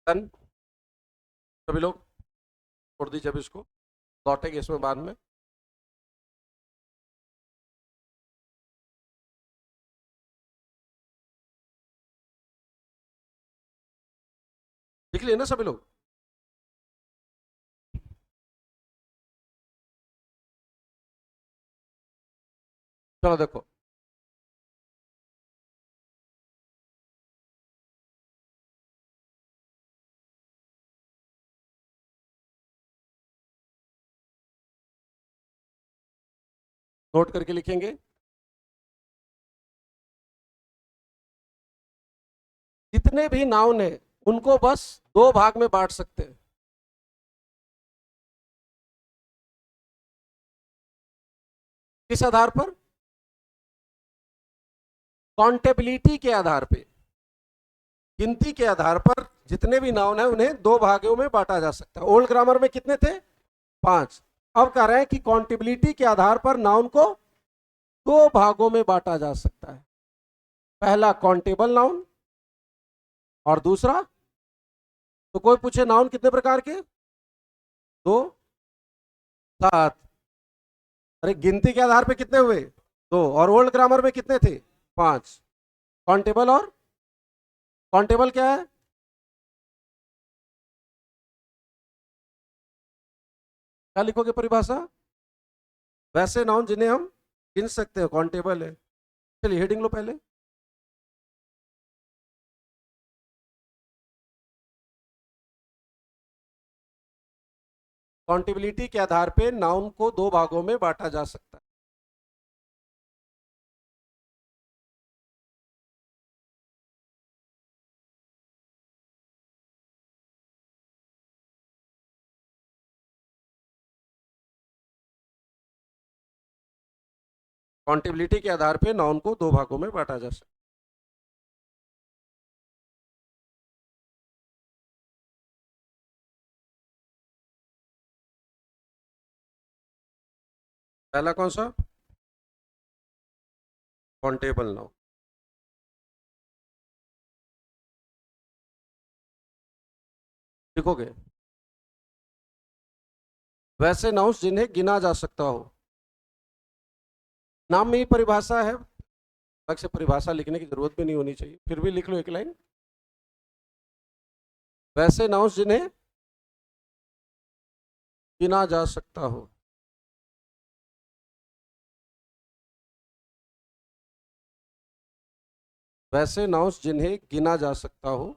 डन। सभी लोग छोड़ दीजिए अभी इसको, लौटेंगे इसमें बाद में। लिख लिए ना सभी लोग? चलो देखो, नोट करके लिखेंगे। जितने भी नाउन है उनको बस दो भाग में बांट सकते हैं। किस आधार पर? काउंटेबिलिटी के आधार पे, गिनती के आधार पर जितने भी नाउन है उन्हें दो भागों में बांटा जा सकता है। ओल्ड ग्रामर में कितने थे? 5। अब कह रहे हैं कि काउंटेबिलिटी के आधार पर नाउन को दो भागों में बांटा जा सकता है। पहला काउंटेबल नाउन और दूसरा, तो कोई पूछे नाउन कितने प्रकार के? 2, 7। अरे गिनती के आधार पे कितने हुए? 2। और ओल्ड ग्रामर में कितने थे? 5। काउंटेबल और काउंटेबल क्या है? क्या लिखोगे परिभाषा? वैसे नाउन जिन्हें हम गिन सकते हैं, काउंटेबल है। चलिए हेडिंग लो पहले। काउंटेबिलिटी के आधार पे नाउन को दो भागों में बांटा जा सकता है। काउंटेबिलिटी के आधार पे नाउन को दो भागों में बांटा जा सकता है। पहला कौन सा? Countable noun. लिखोगे? वैसे नाउन्स जिन्हें गिना जा सकता हो। नाम में ही परिभाषा है, अलग से परिभाषा लिखने की जरूरत भी नहीं होनी चाहिए, फिर भी लिख लो एक लाइन। वैसे नाउन्स जिन्हें गिना जा सकता हो। वैसे नाउन्स जिन्हें गिना जा सकता हो,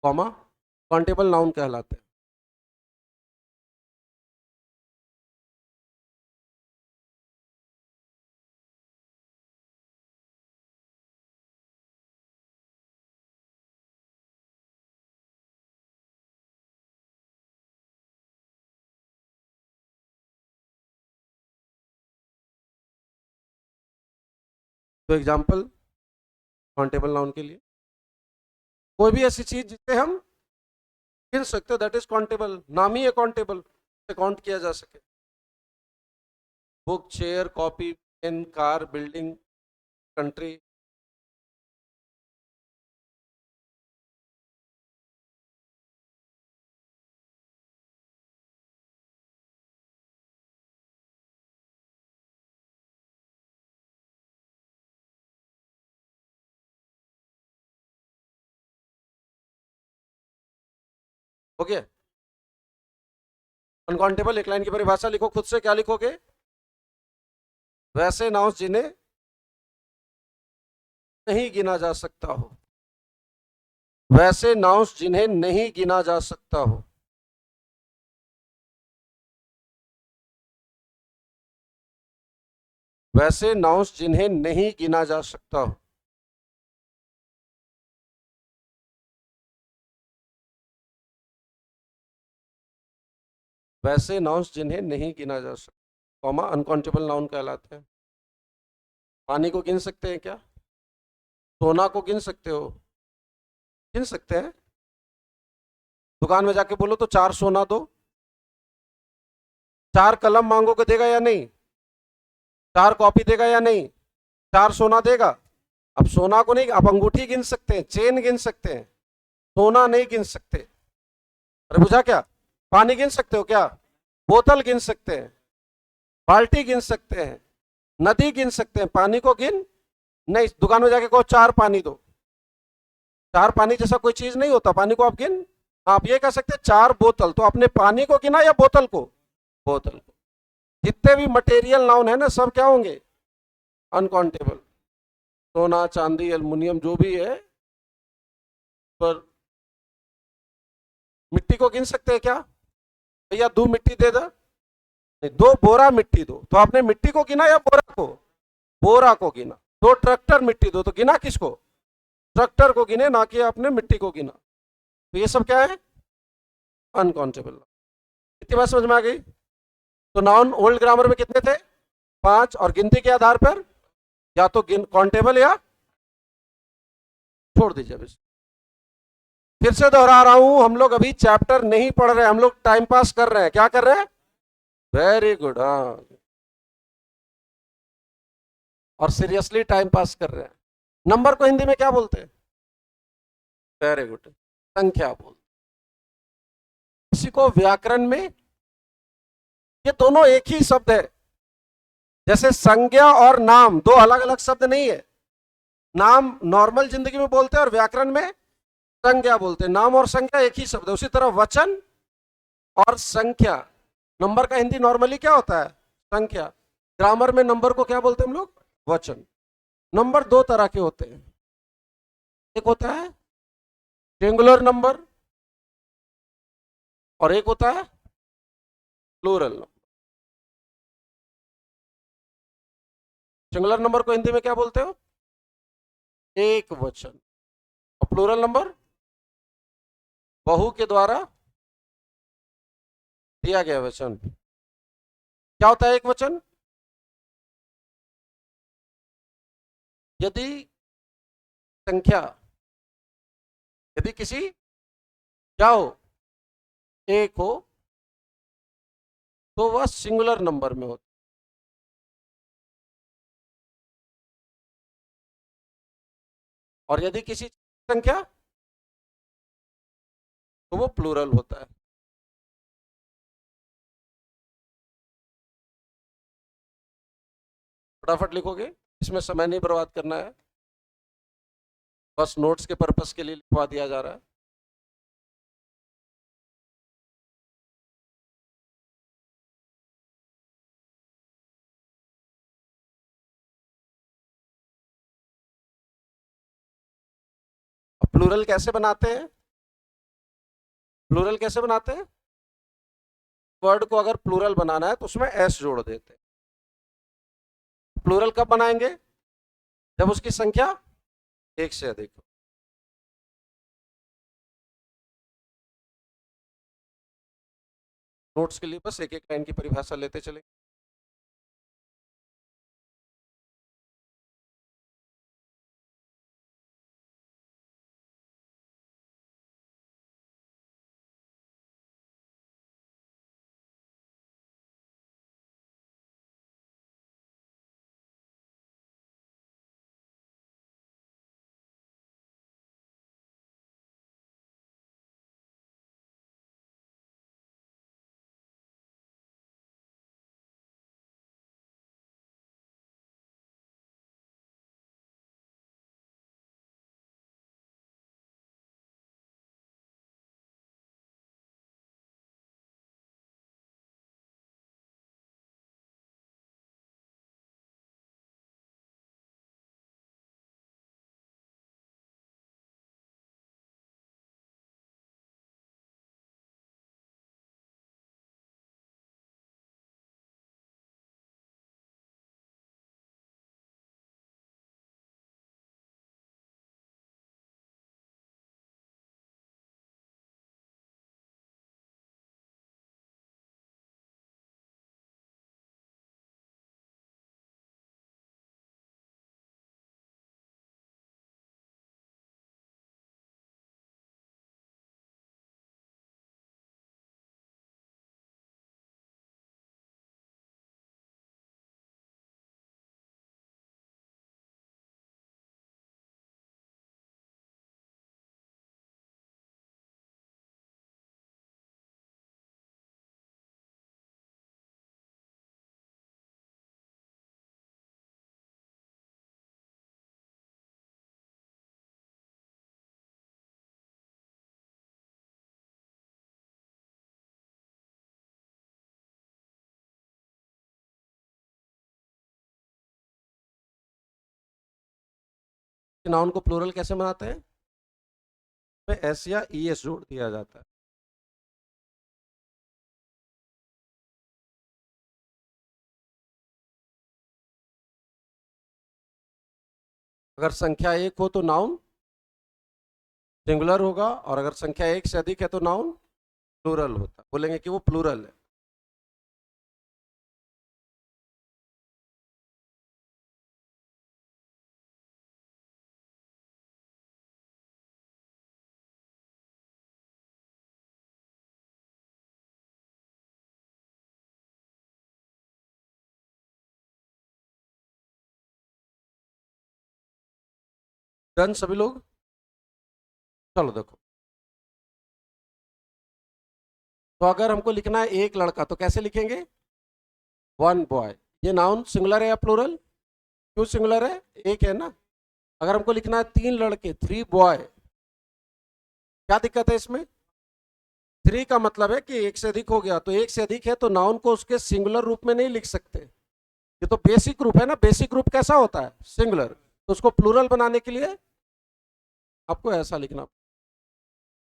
कॉमा, काउंटेबल नाउन कहलाते हैं। तो एग्जाम्पल काउंटेबल नाउन के लिए, कोई भी ऐसी चीज जिसे हम गिन सकते हो, दैट इज काउंटेबल। नाम ही है काउंटेबल, काउंट किया जा सके। Book, chair, copy, pen, car, building, country. हो गया। अनकाउंटेबल, एक लाइन की परिभाषा लिखो खुद से, क्या लिखोगे? वैसे नाउंस जिन्हें नहीं गिना जा सकता हो। वैसे नाउंस जिन्हें नहीं गिना जा सकता हो। वैसे नाउंस जिन्हें नहीं गिना जा सकता हो। वैसे नाउंस जिन्हें नहीं गिना जा सकता, कॉमा अनकाउंटेबल नाउन कहलाते हैं। पानी को गिन सकते हैं क्या? सोना को गिन सकते हो? गिन सकते हैं। दुकान में जाके बोलो तो 4 सोना दो। 4 कलम मांगोगे देगा या नहीं? 4 कॉपी देगा या नहीं? 4 सोना देगा। अब सोना को नहीं, आप अंगूठी गिन सकते हैं, चेन गिन सकते हैं, सोना नहीं गिन सकते। अरे बुझा क्या? पानी गिन सकते हो क्या? बोतल गिन सकते हैं, बाल्टी गिन सकते हैं, नदी गिन सकते हैं, पानी को गिन नहीं। दुकान में जाके कहो 4 पानी दो। 4 पानी जैसा कोई चीज नहीं होता, पानी को आप गिन। आप ये कह सकते हैं 4 बोतल, तो आपने पानी को गिना या बोतल को? बोतल को। जितने भी मटेरियल नाउन है ना, सब क्या होंगे? अनकाउंटेबल। सोना, चांदी, एल्युमिनियम जो भी है। पर मिट्टी को गिन सकते हैं क्या? भैया 2 मिट्टी दे दो। नहीं, 2 बोरा मिट्टी दो, तो आपने मिट्टी को गिना या बोरा को? बोरा को गिना। 2 ट्रैक्टर मिट्टी दो, तो गिना किसको? ट्रैक्टर को गिने, ना कि आपने मिट्टी को गिना। तो ये सब क्या है? अनकाउंटेबल। इतनी बात समझ में आ गई? तो नाउन ओल्ड ग्रामर में कितने थे? 5, और गिनती के आधार पर या तो काउंटेबल या छोड़ दीजिए। अभी फिर से दोहरा रहा हूं, हम लोग अभी चैप्टर नहीं पढ़ रहे हैं, हम लोग टाइम पास कर रहे हैं। क्या कर रहे हैं? वेरी गुड, हाँ। और सीरियसली टाइम पास कर रहे हैं। नंबर को हिंदी में क्या बोलते हैं? वेरी गुड, संख्या बोलते। इसी को व्याकरण में, ये दोनों एक ही शब्द है। जैसे संज्ञा और नाम दो अलग अलग शब्द नहीं है। नाम नॉर्मल जिंदगी में बोलते हैं और व्याकरण में संज्ञा बोलते हैं। नाम और संज्ञा एक ही शब्द है। उसी तरह वचन और संख्या। नंबर का हिंदी नॉर्मली क्या होता है? संख्या। ग्रामर में नंबर को क्या बोलते हैं हम लोग? वचन। नंबर 2 तरह के होते हैं। एक होता है सिंगुलर नंबर और एक होता है प्लूरल नंबर। सिंगुलर नंबर को हिंदी में क्या बोलते हो? एक वचन। और प्लूरल नंबर बहु के द्वारा दिया गया वचन। क्या होता है एक वचन? यदि संख्या, यदि किसी क्या हो, एक हो, तो वह सिंगुलर नंबर में होता। और यदि किसी संख्या, तो वो प्लूरल होता है। फटाफट लिखोगे, इसमें समय नहीं बर्बाद करना है, बस नोट्स के पर्पस के लिए लिखवा दिया जा रहा है। प्लूरल कैसे बनाते हैं? प्लूरल कैसे बनाते हैं? वर्ड को अगर प्लूरल बनाना है तो उसमें एस जोड़ देते हैं। प्लूरल कब बनाएंगे? जब उसकी संख्या एक से अधिक हो। नोट्स के लिए बस एक एक लाइन की परिभाषा लेते चले। नाउन को प्लूरल कैसे बनाते हैं? में एस या ई एस जोड़ दिया जाता है। अगर संख्या एक हो तो नाउन सिंगुलर होगा, और अगर संख्या एक से अधिक है तो नाउन प्लूरल होता है। बोलेंगे कि वो प्लूरल है। डन सभी लोग? चलो देखो, तो अगर हमको लिखना है एक लड़का तो कैसे लिखेंगे? One boy. ये नाउन सिंगुलर है या प्लूरल? क्यों सिंगुलर है? एक है ना। अगर हमको लिखना है तीन लड़के, थ्री बॉय, क्या दिक्कत है इसमें? थ्री का मतलब है कि एक से अधिक हो गया, तो एक से अधिक है तो नाउन को उसके सिंगुलर रूप में नहीं लिख सकते। ये तो बेसिक ग्रुप है ना। बेसिक ग्रुप कैसा होता है? सिंगुलर। तो उसको प्लूरल बनाने के लिए आपको ऐसा लिखना।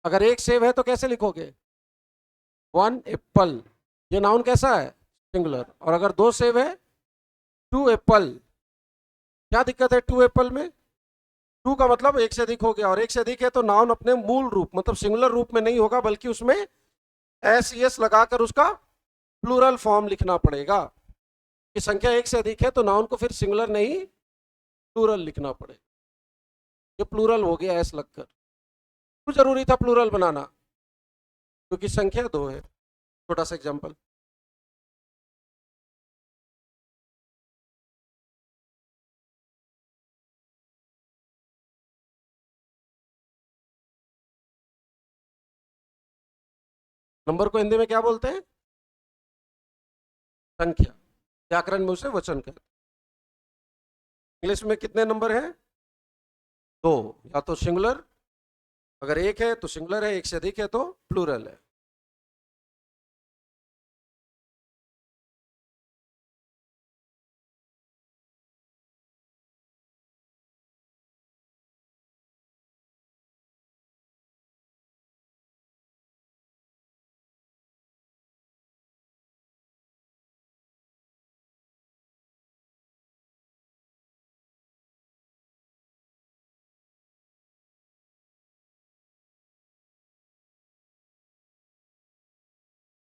अगर एक सेब है तो कैसे लिखोगे? One Apple. ये नाउन कैसा है? सिंगुलर। और अगर दो सेब है, टू एप्पल। क्या दिक्कत है टू एप्पल में? टू का मतलब एक से अधिक हो गया, और एक से अधिक है तो नाउन अपने मूल रूप मतलब सिंगुलर रूप में नहीं होगा, बल्कि उसमें एस एस लगाकर उसका प्लूरल फॉर्म लिखना पड़ेगा। कि संख्या एक से अधिक है तो नाउन को फिर सिंगुलर नहीं प्लूरल लिखना पड़ेगा। ये प्लूरल हो गया एस लगकर। क्यों जरूरी था प्लूरल बनाना? क्योंकि संख्या दो है। छोटा सा एग्जांपल, नंबर को हिंदी में क्या बोलते हैं? संख्या। व्याकरण में उसे वचन कहते हैं। इंग्लिश में कितने नंबर हैं? दो। या तो सिंगुलर, अगर एक है तो सिंगुलर है, एक से अधिक है तो प्लूरल है।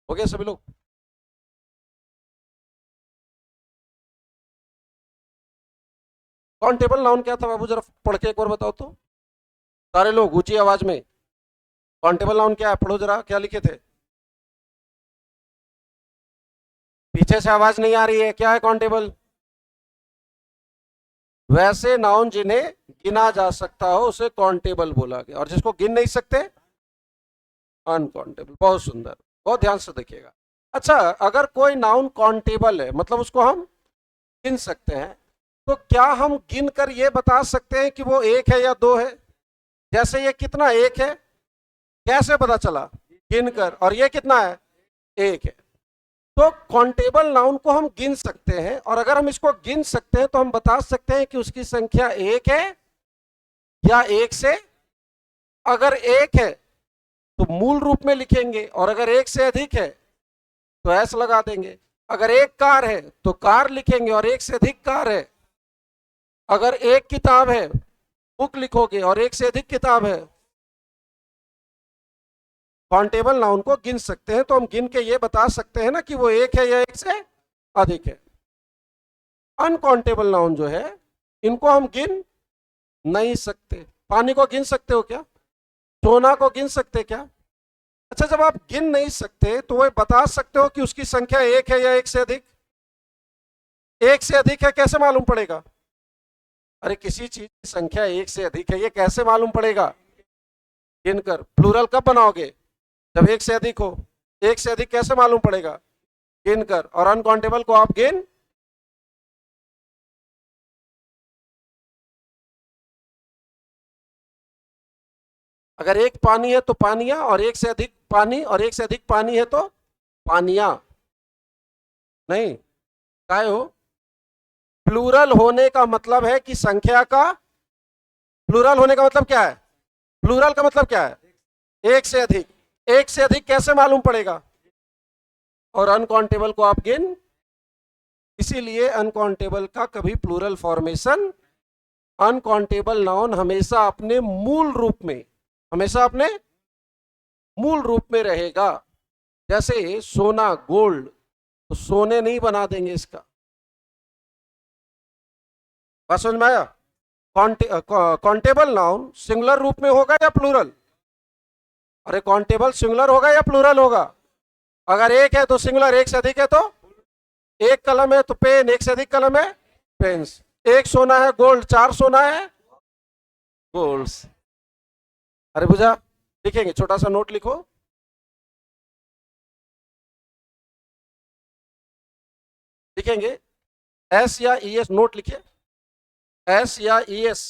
हो गया सभी लोग? काउंटेबल नाउन क्या था बाबू, जरा पढ़ के एक बार बताओ तो। सारे लोग ऊंची आवाज में, काउंटेबल नाउन क्या है पढ़ो जरा, क्या लिखे थे? पीछे से आवाज नहीं आ रही है, क्या है काउंटेबल? वैसे नाउन जिन्हें गिना जा सकता हो उसे काउंटेबल बोला गया, और जिसको गिन नहीं सकते अनकाउंटेबल। बहुत सुंदर, बहुत ध्यान से देखिएगा। अच्छा, अगर कोई नाउन काउंटेबल है मतलब उसको हम गिन सकते हैं, तो क्या हम गिन कर ये बता सकते हैं कि वो एक है या दो है? जैसे ये कितना, एक है, कैसे पता चला? गिन कर। और ये कितना है? एक है। तो काउंटेबल नाउन को हम गिन सकते हैं, और अगर हम इसको गिन सकते हैं तो हम बता सकते हैं कि उसकी संख्या एक है या एक से, अगर एक है तो मूल रूप में लिखेंगे, और अगर एक से अधिक है तो एस लगा देंगे। अगर एक कार है तो कार लिखेंगे, और एक से अधिक कार है। अगर एक किताब है बुक लिखोगे, और एक से अधिक किताब है। काउंटेबल नाउन को गिन सकते हैं तो हम गिन के ये बता सकते हैं ना कि वो एक है या एक से अधिक है। अनकाउंटेबल नाउन जो है, इनको हम गिन नहीं सकते। पानी को गिन सकते हो क्या? सोना को गिन सकते क्या? अच्छा, जब आप गिन नहीं सकते तो वह बता सकते हो कि उसकी संख्या एक है या एक से अधिक? एक से अधिक है कैसे मालूम पड़ेगा? अरे किसी चीज की संख्या एक से अधिक है ये कैसे मालूम पड़ेगा? गिनकर। प्लूरल कब बनाओगे? जब एक से अधिक हो। एक से अधिक कैसे मालूम पड़ेगा? गिनकर। और अनकाउंटेबल को आप गिन, अगर एक पानी है तो पानिया, और एक से अधिक पानी, और एक से अधिक पानी है तो पानिया। नहीं, काय हो? प्लूरल होने का मतलब है कि संख्या का प्लूरल होने का मतलब क्या है? प्लूरल का मतलब क्या है? एक से अधिक। एक से अधिक कैसे मालूम पड़ेगा? और अनकाउंटेबल को आप गिन, इसीलिए अनकाउंटेबल का कभी प्लूरल फॉर्मेशन, अनकाउंटेबल नाउन हमेशा अपने मूल रूप में, हमेशा अपने मूल रूप में रहेगा। जैसे सोना, गोल्ड, तो सोने नहीं बना देंगे इसका। बात समझ में आया? काउंटेबल नाउन सिंगुलर रूप में होगा या प्लूरल? अरे काउंटेबल सिंगुलर होगा या प्लूरल होगा? अगर एक है तो सिंगुलर, एक से अधिक है तो एक कलम है तो पेन, एक से अधिक कलम है पेन्स। एक सोना है गोल्ड, चार सोना है गोल्ड्स। अरे बुझा? लिखेंगे, छोटा सा नोट लिखो। लिखेंगे एस या ई एस, नोट लिखिए एस या ई एस,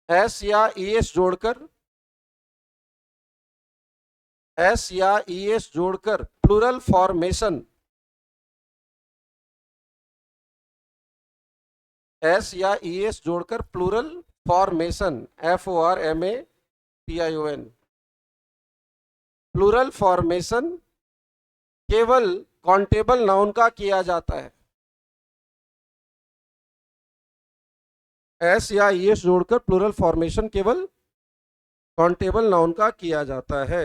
एस या ई एस जोड़कर, एस या ई एस जोड़कर प्लूरल फॉर्मेशन, एस या ई एस जोड़कर plural formation, FORMATION, plural formation केवल काउंटेबल नाउन का किया जाता है। एस या ई एस जोड़कर प्लूरल फॉर्मेशन केवल काउंटेबल नाउन का किया जाता है।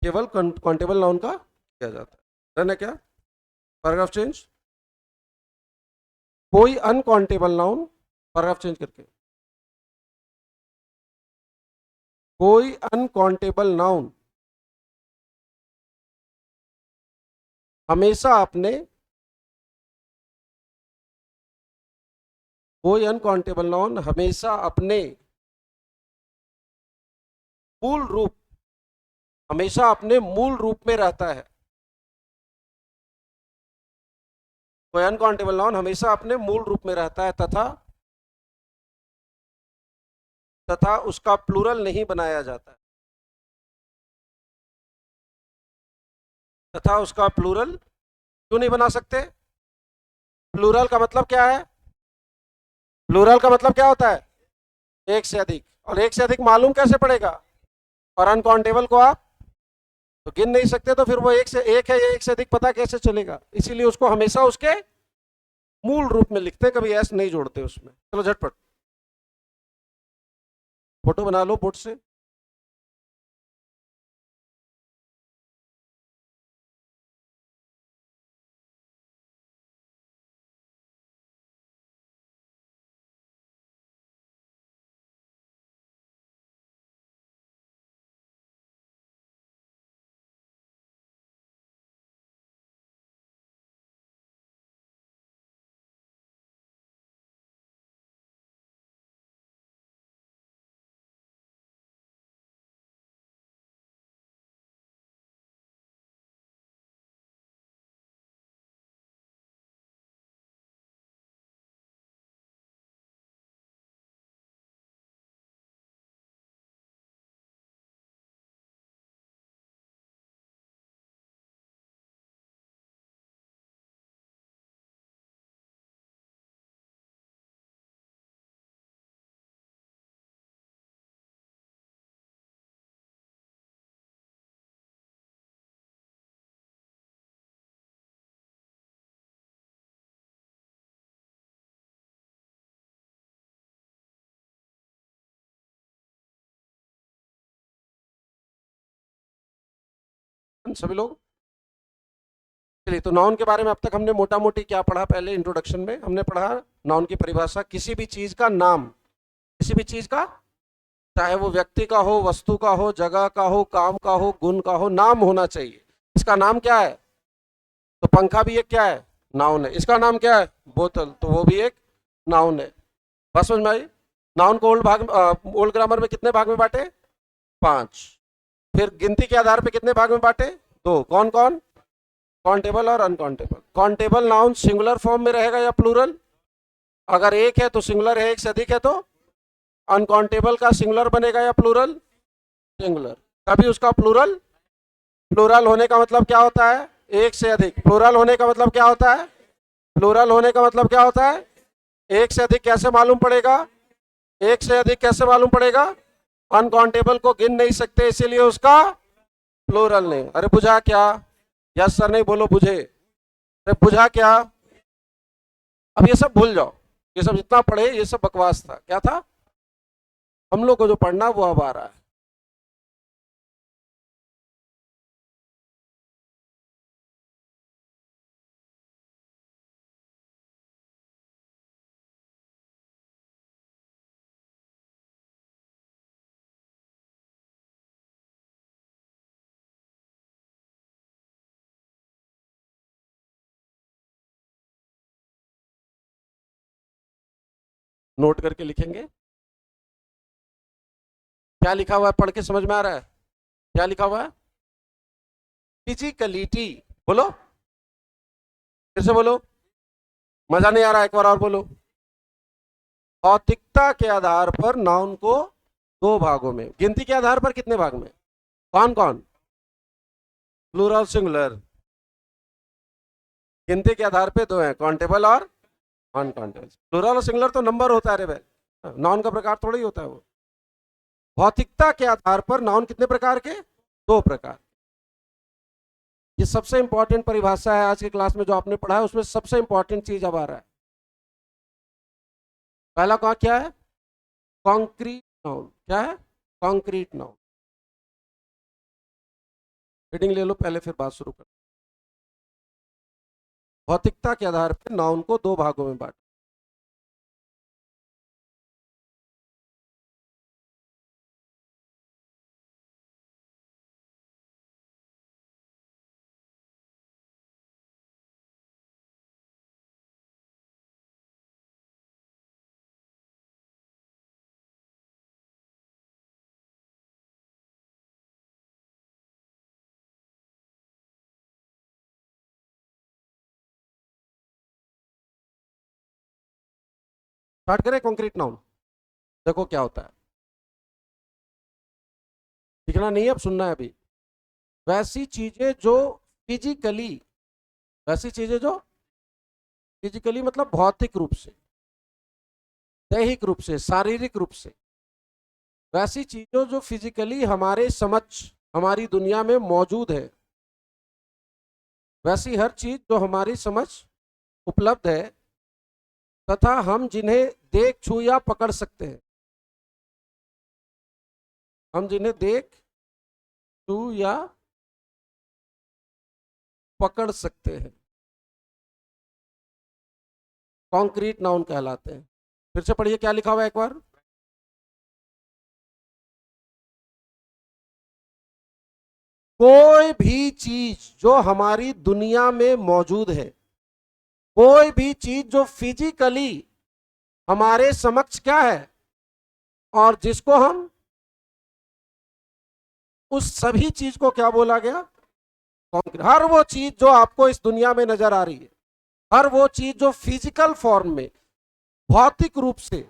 केवल काउंटेबल नाउन का किया जाता है। डन है क्या? Paragraph change. कोई अनकाउंटेबल नाउन, पैराग्राफ चेंज करके, कोई अनकाउंटेबल नाउन हमेशा अपने, कोई अनकाउंटेबल नाउन हमेशा अपने मूल रूप, हमेशा अपने मूल रूप में रहता है। कोई अनकाउंटेबल नाउन हमेशा अपने मूल रूप में रहता है तथा उसका प्लूरल नहीं बनाया जाता, तथा उसका प्लूरल क्यों नहीं बना सकते? प्लूरल का मतलब क्या है? प्लूरल का मतलब क्या होता है? एक से अधिक। और एक से अधिक मालूम कैसे पड़ेगा? और अनकाउंटेबल को आप तो गिन नहीं सकते, तो फिर वो एक से एक है या एक से अधिक पता कैसे चलेगा? इसीलिए उसको हमेशा उसके मूल रूप में लिखते, कभी एस नहीं जोड़ते उसमें। चलो झटपट फोटो बना लो बोर्ड से। सभी लोग चलिए, तो नाउन के बारे में अब तक हमने मोटा मोटी क्या पढ़ा? पहले इंट्रोडक्शन में हमने पढ़ा नाउन की परिभाषा, किसी भी चीज का नाम, किसी भी चीज का, चाहे वो व्यक्ति का हो, वस्तु का हो, जगह का हो, काम का हो, गुण का हो, नाम होना चाहिए। इसका नाम क्या है? तो पंखा भी एक क्या है? नाउन है। इसका नाम क्या है? बोतल, तो वो भी एक नाउन है। बस समझ में आई? नाउन को ओल्ड ग्रामर में कितने भाग में बांटे? 5। फिर गिनती के आधार पे कितने भाग में बांटे? 2। कौन कौन? काउंटेबल और uncountable. Countable noun singular form में रहेगा या प्लूरल? अगर एक है तो सिंगुलर है, एक से अधिक है तो अनकाउंटेबल का सिंगुलर बनेगा या प्लूरल? सिंगुलर। कभी उसका प्लूरल प्लूरल होने का मतलब क्या होता है? एक से अधिक। प्लूरल होने का मतलब क्या होता है? प्लूरल होने का मतलब क्या होता है? एक से अधिक कैसे मालूम पड़ेगा? एक से अधिक कैसे मालूम पड़ेगा? अनकाउंटेबल को गिन नहीं सकते, इसीलिए उसका प्लूरल नहीं। अरे बुझा क्या? यस सर नहीं बोलो, बुझे। अरे बुझा क्या? अब ये सब भूल जाओ, ये सब जितना पढ़े ये सब बकवास था। क्या था? हम लोग को जो पढ़ना वो अब आ रहा है। नोट करके लिखेंगे। क्या लिखा हुआ है? पढ़ के समझ में आ रहा है? क्या लिखा हुआ है? फिजिकलिटी। बोलो, फिर से बोलो। मजा नहीं आ रहा, एक बार और बोलो। भौतिकता के आधार पर नाउन को दो भागों में, गिनती के आधार पर कितने भाग में? कौन कौन? Plural singular. गिनती के आधार पे दो हैं, काउंटेबल और अनकाउंटेबल। प्लूरल और सिंगुलर तो नंबर होता है रे भाई, नाउन का प्रकार थोड़ा ही होता है वो। भौतिकता के आधार पर नाउन कितने प्रकार के? दो प्रकार। ये सबसे इंपॉर्टेंट परिभाषा है आज के क्लास में जो आपने पढ़ा है, उसमें सबसे इंपॉर्टेंट चीज अब आ रहा है। पहला कौन क्या है? Concrete noun. क्या है? Concrete noun. रीडिंग ले लो पहले, फिर बात शुरू कर। भौतिकता के आधार पर नाउन को दो भागों में बांट। स्टार्ट करें कॉन्क्रीट नाउन। देखो क्या होता है, लिखना नहीं है, अब सुनना है अभी। वैसी चीजें जो फिजिकली, वैसी चीजें जो फिजिकली मतलब भौतिक रूप से, दैहिक रूप से, शारीरिक रूप से, वैसी चीजों जो फिजिकली हमारे समझ, हमारी दुनिया में मौजूद है, वैसी हर चीज जो हमारी समझ उपलब्ध है तथा हम जिन्हें देख, छू या पकड़ सकते हैं, हम जिन्हें देख, छू या पकड़ सकते हैं, कॉन्क्रीट नाउन कहलाते हैं। फिर से पढ़िए क्या लिखा हुआ है एक बार। कोई भी चीज जो हमारी दुनिया में मौजूद है, कोई भी चीज जो फिजिकली हमारे समक्ष क्या है और जिसको हम, उस सभी चीज को क्या बोला गया? कॉन्क्रीट। हर वो चीज जो आपको इस दुनिया में नजर आ रही है, हर वो चीज जो फिजिकल फॉर्म में, भौतिक रूप से,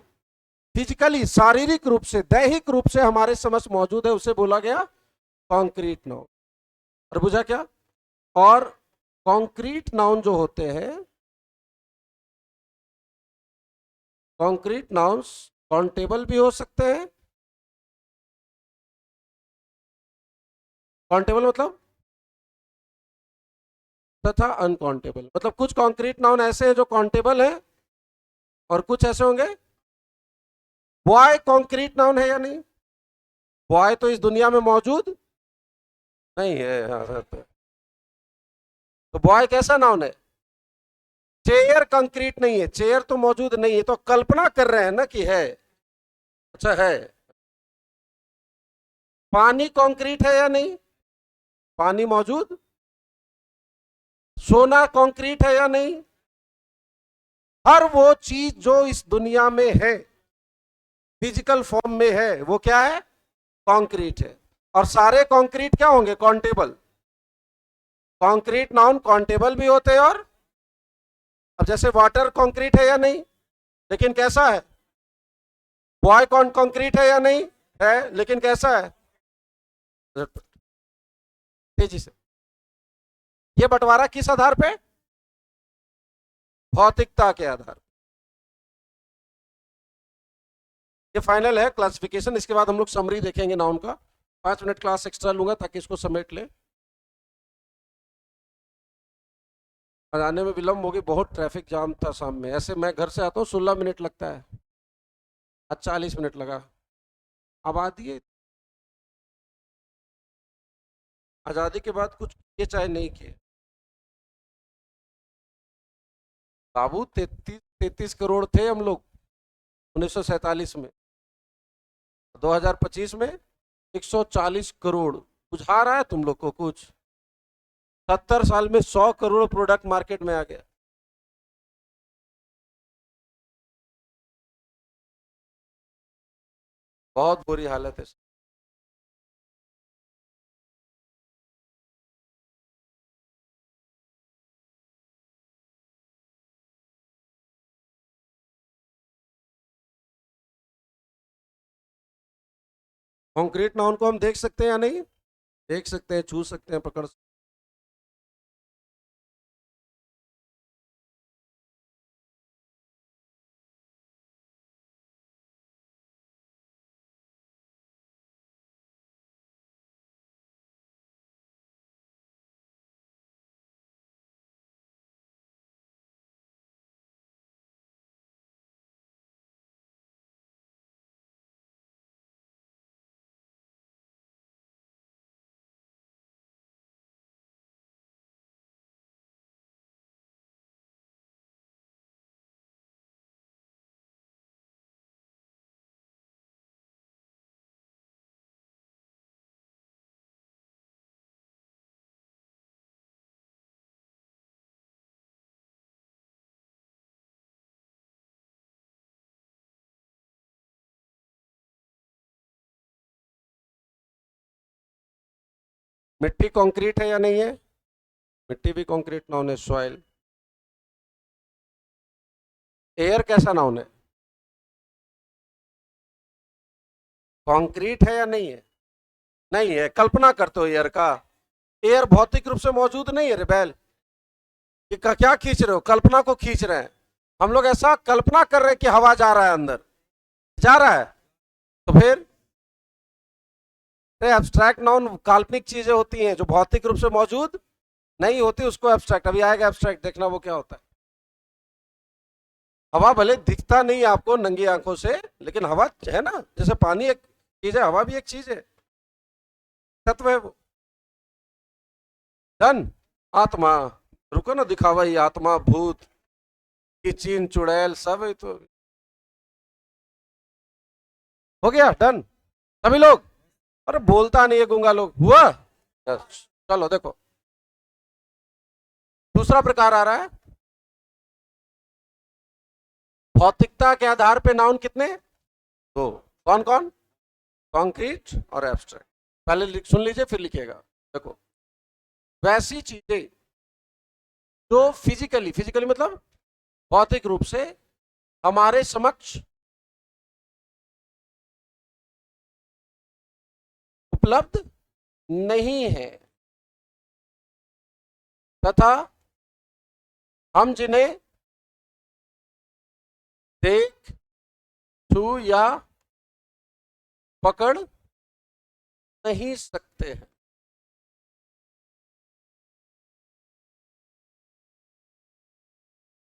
फिजिकली शारीरिक रूप से, दैहिक रूप से हमारे समझ मौजूद है, उसे बोला गया कॉन्क्रीट नाउन। और बुझा क्या? और कॉन्क्रीट नाउन जो होते हैं, कॉन्क्रीट नाउन्स काउंटेबल भी हो सकते हैं। काउंटेबल मतलब तथा अनकाउंटेबल मतलब कुछ कॉन्क्रीट नाउन ऐसे हैं जो काउंटेबल है और कुछ ऐसे होंगे। बॉय कॉन्क्रीट नाउन है या नहीं? बॉय तो इस दुनिया में मौजूद नहीं है। हाँ, तो बॉय कैसा नाउन है? चेयर कंक्रीट नहीं है, चेयर तो मौजूद नहीं है, तो कल्पना कर रहे हैं ना कि है। अच्छा है। पानी कंक्रीट है या नहीं? पानी मौजूद। सोना कंक्रीट है या नहीं? हर वो चीज जो इस दुनिया में है, फिजिकल फॉर्म में है, वो क्या है? कंक्रीट है। और सारे कंक्रीट क्या होंगे? काउंटेबल। कंक्रीट नाउन काउंटेबल भी होते हैं। और अब जैसे वाटर कंक्रीट है या नहीं, लेकिन कैसा है? बॉय कंक्रीट है या नहीं? है, लेकिन कैसा है? तेजी से। ये बंटवारा किस आधार पे? भौतिकता के आधार। ये फाइनल है क्लासिफिकेशन। इसके बाद हम लोग समरी देखेंगे नाउन का। 5 मिनट क्लास एक्स्ट्रा लूंगा ताकि इसको समेट ले। आने में विलम्ब होगी, बहुत ट्रैफिक जाम था शाम में। ऐसे मैं घर से आता हूँ 16 मिनट लगता है, आज 40 मिनट लगा। आबादी है, आज़ादी के बाद कुछ किए चाहे नहीं किए। बाबू 33 करोड़ थे हम लोग 1947 में। 2025 में 140 करोड़। बुझा रहा है तुम लोग को कुछ? 70 साल में 100 करोड़ प्रोडक्ट मार्केट में आ गया। बहुत बुरी हालत है। कॉन्क्रीट नाउन को हम देख सकते हैं या नहीं? देख सकते हैं, छू सकते हैं, पकड़ सकते हैं। मिट्टी कंक्रीट है या नहीं है? मिट्टी भी कंक्रीट नाउन है। सॉइल। एयर कैसा नाउन है? कंक्रीट है या नहीं है? नहीं है। कल्पना करते हो एयर का? एयर भौतिक रूप से मौजूद नहीं है रिबेल। ये क्या खींच रहे हो? कल्पना को खींच रहे हैं। हम लोग ऐसा कल्पना कर रहे हैं कि हवा जा रहा है अंदर। जा रहा है तो फिर एब्स्ट्रैक्ट नाउन काल्पनिक चीजें होती हैं जो भौतिक रूप से मौजूद नहीं होती, उसको एब्स्ट्रैक्ट। अभी आएगा एब्स्ट्रैक्ट, देखना वो क्या होता है। हवा भले दिखता नहीं है आपको नंगी आंखों से, लेकिन हवा है ना, जैसे पानी एक चीज है, हवा भी एक चीज है, तत्व है वो। डन। आत्मा। रुको ना, दिखावा ही आत्मा भूत की चीन चुड़ैल सब है तो। हो गया डन सभी लोग? अरे बोलता नहीं है गूंगा लोग। हुआ? यस। चलो देखो, दूसरा प्रकार आ रहा है। भौतिकता के आधार पे नाउन कितने? दो। कौन कौन? कॉन्क्रीट और एब्स्ट्रैक्ट। पहले सुन लीजिए फिर लिखिएगा। देखो, वैसी चीजें जो फिजिकली, फिजिकली मतलब भौतिक रूप से हमारे समक्ष उपलब्ध नहीं है, तथा हम जिन्हें देख, छू या पकड़ नहीं सकते हैं,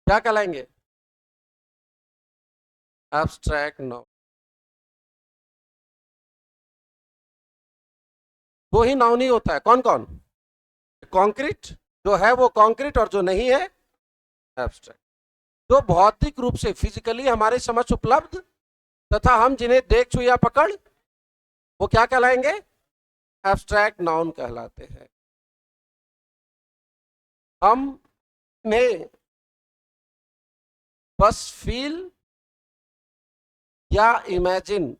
क्या कहलाएंगे? Abstract noun. वो ही नाउन ही होता है। कौन कौन? कॉन्क्रीट जो है वो कॉन्क्रीट, और जो नहीं है एब्स्ट्रैक्ट। जो भौतिक रूप से फिजिकली हमारे समझ उपलब्ध तथा हम जिन्हें देख, छू या पकड़, वो क्या कहलाएंगे? एब्स्ट्रैक्ट नाउन कहलाते हैं। हम इन्हें बस फील या इमेजिन,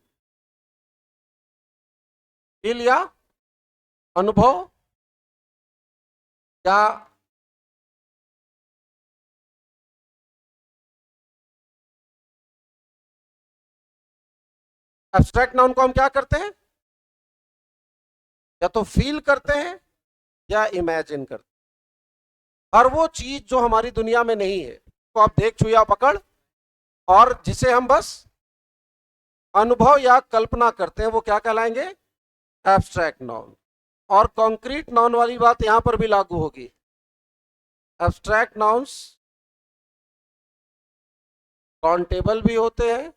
फील या अनुभव या एब्स्ट्रैक्ट नाउन को हम क्या करते हैं? या तो फील करते हैं या इमेजिन करते हैं। और वो चीज जो हमारी दुनिया में नहीं है, तो आप देख छुआ पकड़, और जिसे हम बस अनुभव या कल्पना करते हैं, वो क्या कहलाएंगे? Abstract noun. और कॉन्क्रीट नाउन वाली बात यहां पर भी लागू होगी। एब्स्ट्रैक्ट नाउन्स काउंटेबल भी होते हैं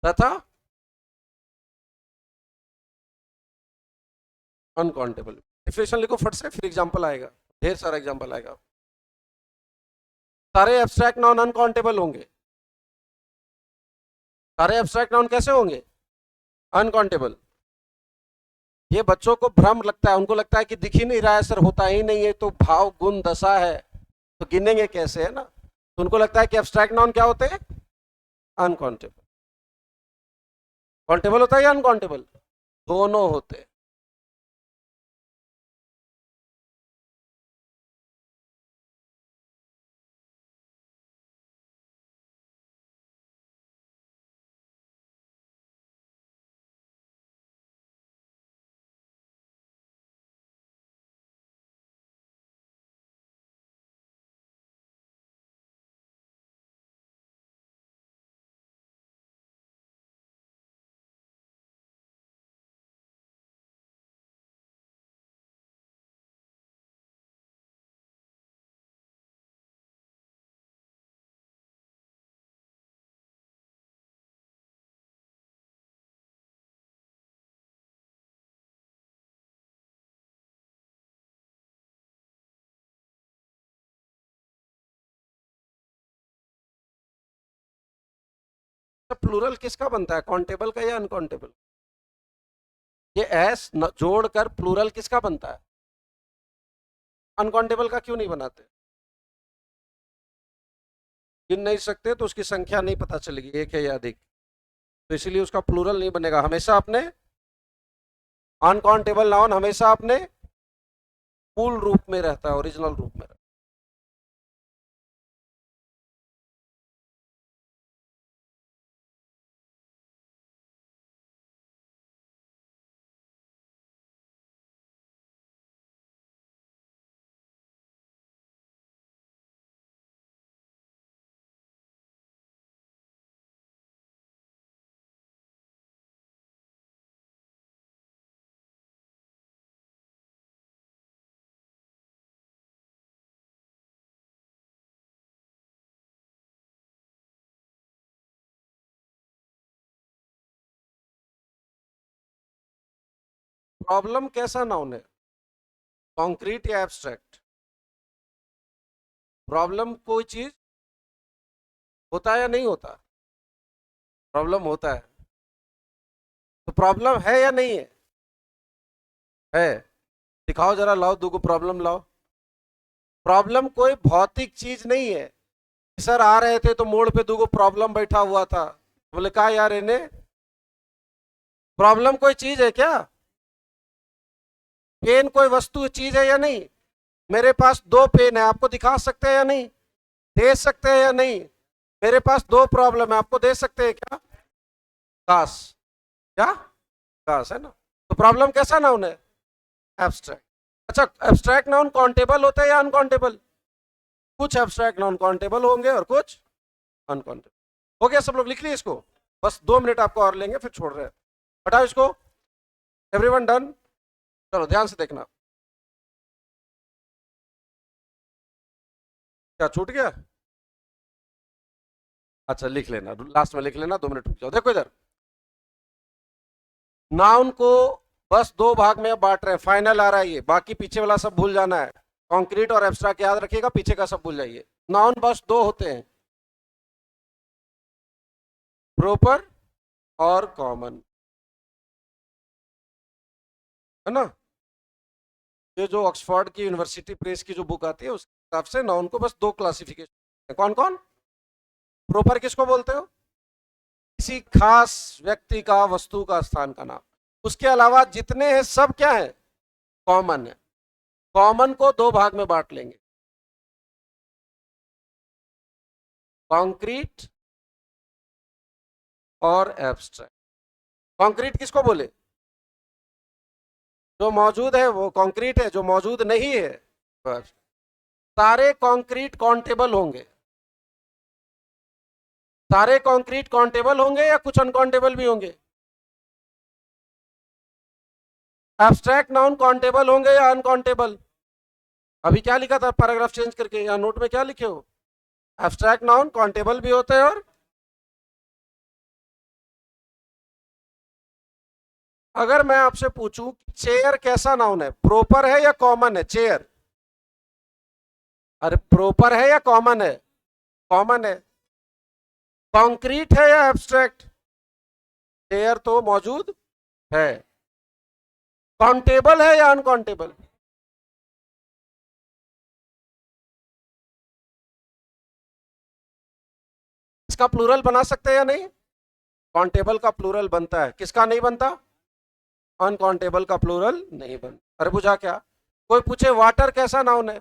तथा अनकाउंटेबल। डिफिनेशन लिखो फट से, फिर एग्जांपल आएगा, ढेर सारा एग्जांपल आएगा। सारे एब्स्ट्रैक्ट नाउन अनकाउंटेबल होंगे। सारे एब्स्ट्रैक्ट नाउन कैसे होंगे? अनकाउंटेबल। ये बच्चों को भ्रम लगता है, उनको लगता है कि दिख ही नहीं रहा है सर, होता ही नहीं है, तो भाव गुण दशा है, तो गिनेंगे कैसे, है ना? तो उनको लगता है कि एब्स्ट्रैक्ट नाउन क्या होते हैं? अनकाउंटेबल। काउंटेबल होता है या अनकाउंटेबल? दोनों होते हैं। तो प्लूरल किसका बनता है, काउंटेबल का या अनकाउंटेबल? ये एस जोड़कर प्लूरल किसका बनता है? अनकाउंटेबल का क्यों नहीं बनाते? गिन नहीं सकते तो उसकी संख्या नहीं पता चलेगी, एक है या अधिक, तो इसीलिए उसका प्लूरल नहीं बनेगा। हमेशा अपने अनकाउंटेबल नाउन हमेशा अपने मूल रूप में रहता है, ओरिजिनल रूप में रहता है। प्रॉब्लम कैसा नाउन है, कॉन्क्रीट या एब्स्ट्रैक्ट? प्रॉब्लम कोई चीज होता है या नहीं होता? प्रॉब्लम होता है। तो प्रॉब्लम है या नहीं है? है। दिखाओ जरा, लाओ दो को प्रॉब्लम लाओ। प्रॉब्लम कोई भौतिक चीज नहीं है। सर आ रहे थे तो मोड़ पे दो प्रॉब्लम बैठा हुआ था, बोले कहा यार इन्हें, प्रॉब्लम कोई चीज है क्या? पेन कोई वस्तु चीज है या नहीं? मेरे पास दो पेन है, आपको दिखा सकते हैं या नहीं? दे सकते हैं या नहीं? मेरे पास दो प्रॉब्लम है, आपको दे सकते हैं क्या? काश, क्या काश है ना? तो प्रॉब्लम कैसा नाउन है? एब्स्ट्रैक्ट। अच्छा, एब्स्ट्रैक्ट नाउन काउंटेबल होता है या अनकाउंटेबल? कुछ एब्स्ट्रैक्ट नाउन काउंटेबल होंगे और कुछ अनकाउंटेबल। हो गया, सब लोग लिख लिए इसको? बस 2 मिनट आपको और लेंगे, फिर छोड़ रहे हैं। हटाओ इसको। Everyone done? चलो ध्यान से देखना। क्या छूट गया? अच्छा लिख लेना, लास्ट में लिख लेना, 2 मिनट रुक जाओ। देखो इधर, नाउन को बस दो भाग में बांट रहे हैं, फाइनल आ रहा है ये, बाकी पीछे वाला सब भूल जाना है। कॉन्क्रीट और एब्स्ट्रैक्ट याद रखिएगा, पीछे का सब भूल जाइए। नाउन बस दो होते हैं, प्रॉपर और कॉमन, है ना? ये जो ऑक्सफोर्ड की यूनिवर्सिटी प्रेस की जो बुक आती है, उस हिसाब से नाउन को बस दो क्लासिफिकेशन। कौन कौन? प्रॉपर किसको बोलते हो? किसी खास व्यक्ति का, वस्तु का, स्थान का नाम। उसके अलावा जितने हैं सब क्या है? कॉमन है। कॉमन को दो भाग में बांट लेंगे, कॉन्क्रीट और एब्स्ट्रैक्ट। कॉन्क्रीट किसको बोले? जो मौजूद है वो कंक्रीट है, जो मौजूद नहीं है बस। सारे कंक्रीट काउंटेबल होंगे, सारे कंक्रीट काउंटेबल होंगे या कुछ अनकाउंटेबल भी होंगे? एब्स्ट्रैक्ट नाउन काउंटेबल होंगे या अनकाउंटेबल? अभी क्या लिखा था पैराग्राफ चेंज करके, या नोट में क्या लिखे हो? एब्स्ट्रैक्ट नाउन काउंटेबल भी होते हैं और अगर मैं आपसे पूछूं चेयर कैसा नाउन है, प्रॉपर है या कॉमन है चेयर? अरे प्रॉपर है या कॉमन है? कॉमन है। कॉन्क्रीट है या एब्स्ट्रैक्ट? चेयर तो मौजूद है। काउंटेबल है या अनकाउंटेबल? इसका प्लूरल बना सकते हैं या नहीं? काउंटेबल का प्लूरल बनता है, किसका नहीं बनता? अनकाउंटेबल का प्लूरल नहीं बनता। अरे बुझा क्या? कोई पूछे वाटर कैसा नाउन है,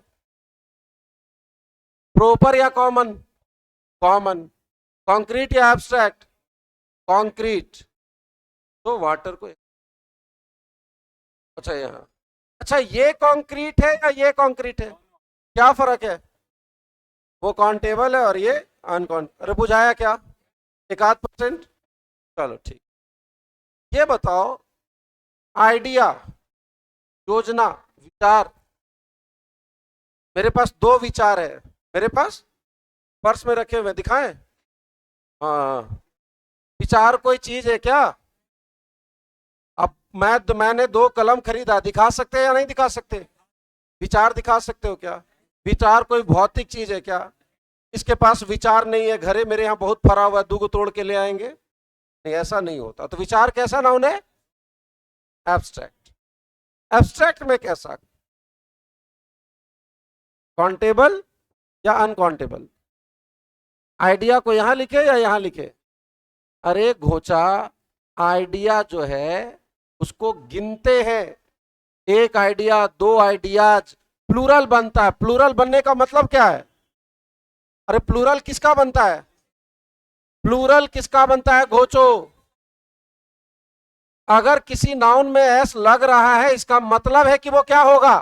प्रॉपर या कॉमन? कॉमन। कंक्रीट या एब्स्ट्रैक्ट? कंक्रीट। तो वाटर को, अच्छा यहाँ, अच्छा ये कंक्रीट है या ये कंक्रीट है? क्या फर्क है? वो काउंटेबल है और ये अनकाउंट। अरे बुझाया क्या? एक आध परसेंट। चलो ठीक। ये बताओ आइडिया, योजना, विचार। मेरे पास दो विचार है, मेरे पास पर्स में रखे हुए, दिखाएं? हाँ। विचार कोई चीज है क्या? अब मैंने दो कलम खरीदा, दिखा सकते हैं या नहीं दिखा सकते? विचार दिखा सकते हो क्या? विचार कोई भौतिक चीज है क्या? इसके पास विचार नहीं है, घरे मेरे यहाँ बहुत फरा हुआ है, दूगो तोड़ के ले आएंगे? नहीं, ऐसा नहीं होता। तो विचार कैसा नाउन है? एब्स्ट्रैक्ट। एब्स्ट्रैक्ट में कैसा, काउंटेबल या अनकाउंटेबल? आइडिया को यहां लिखे या यहां लिखे? अरे घोचा, आइडिया जो है उसको गिनते हैं, एक आइडिया, दो आइडियाज, प्लूरल बनता है। प्लूरल बनने का मतलब क्या है? अरे प्लूरल किसका बनता है? प्लूरल किसका बनता है घोचो? अगर किसी नाउन में एस लग रहा है इसका मतलब है कि वो क्या होगा?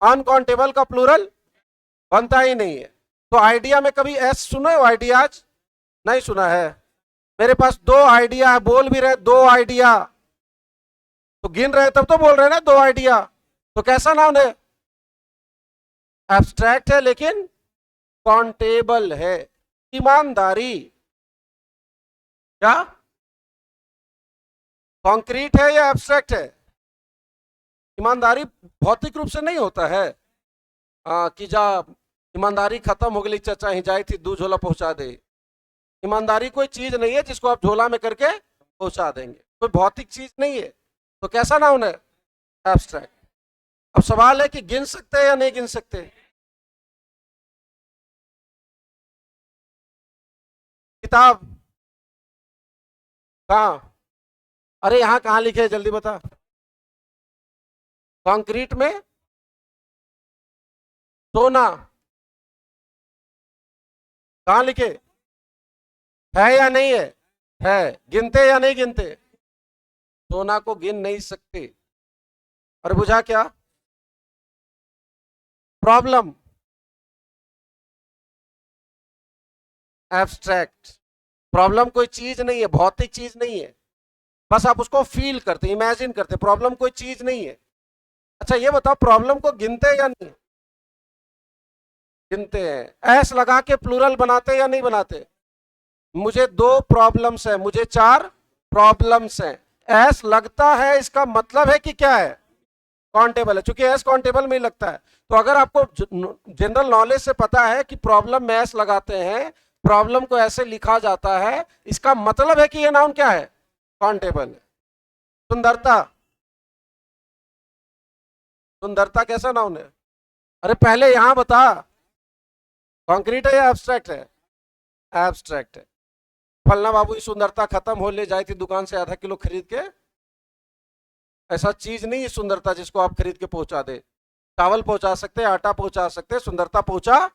अनकाउंटेबल का प्लूरल बनता ही नहीं है। तो आइडिया में कभी एस सुने हो? आइडियाज नहीं सुना है। मेरे पास दो आइडिया है, बोल भी रहे दो आइडिया, तो गिन रहे तब तो बोल रहे ना दो आइडिया। तो कैसा नाउन है? एब्स्ट्रैक्ट है लेकिन काउंटेबल है। ईमानदारी क्या कॉन्क्रीट है या एब्स्ट्रैक्ट है? ईमानदारी भौतिक रूप से नहीं होता है। कि जा ईमानदारी खत्म हो गई चाचा, ही जाई थी दू झोला पहुंचा दे। ईमानदारी कोई चीज नहीं है जिसको आप झोला में करके पहुंचा देंगे, कोई भौतिक चीज नहीं है। तो कैसा नाउन है? एब्स्ट्रैक्ट। अब सवाल है कि गिन सकते हैं या नहीं गिन सकते? किताब कहाँ? अरे यहां कहां लिखे जल्दी बता। कंक्रीट में सोना कहां लिखे? है या नहीं है? है। गिनते या नहीं गिनते? सोना को गिन नहीं सकते। और बुझा क्या? Problem abstract. प्रॉब्लम कोई चीज नहीं है, भौतिक चीज नहीं है, बस आप उसको फील करते, इमेजिन करते। प्रॉब्लम कोई चीज नहीं है। अच्छा ये बताओ प्रॉब्लम को गिनते या नहीं गिनते हैं? एस लगा के प्लूरल बनाते या नहीं बनाते? मुझे दो प्रॉब्लम्स है, मुझे चार प्रॉब्लम्स हैं, एस लगता है इसका मतलब है कि क्या है? काउंटेबल है। चूंकि एस काउंटेबल में ही लगता है, तो अगर आपको जनरल नॉलेज से पता है कि प्रॉब्लम में एस लगाते हैं, प्रॉब्लम को ऐसे लिखा जाता है, इसका मतलब है कि ये नाउन क्या है? काउंटेबल है। सुंदरता, सुंदरता कैसा नाउन है? अरे पहले यहां बता, कंक्रीट है या एब्स्ट्रैक्ट है? एब्स्ट्रैक्ट है। फलना बाबू की सुंदरता खत्म हो, ले जाई थी दुकान से आधा किलो खरीद के। ऐसा चीज नहीं है सुंदरता जिसको आप खरीद के पहुंचा दे। चावल पहुंचा सकते हैं, आटा पहुंचा सकते हैं, सुंदरता पहुंचा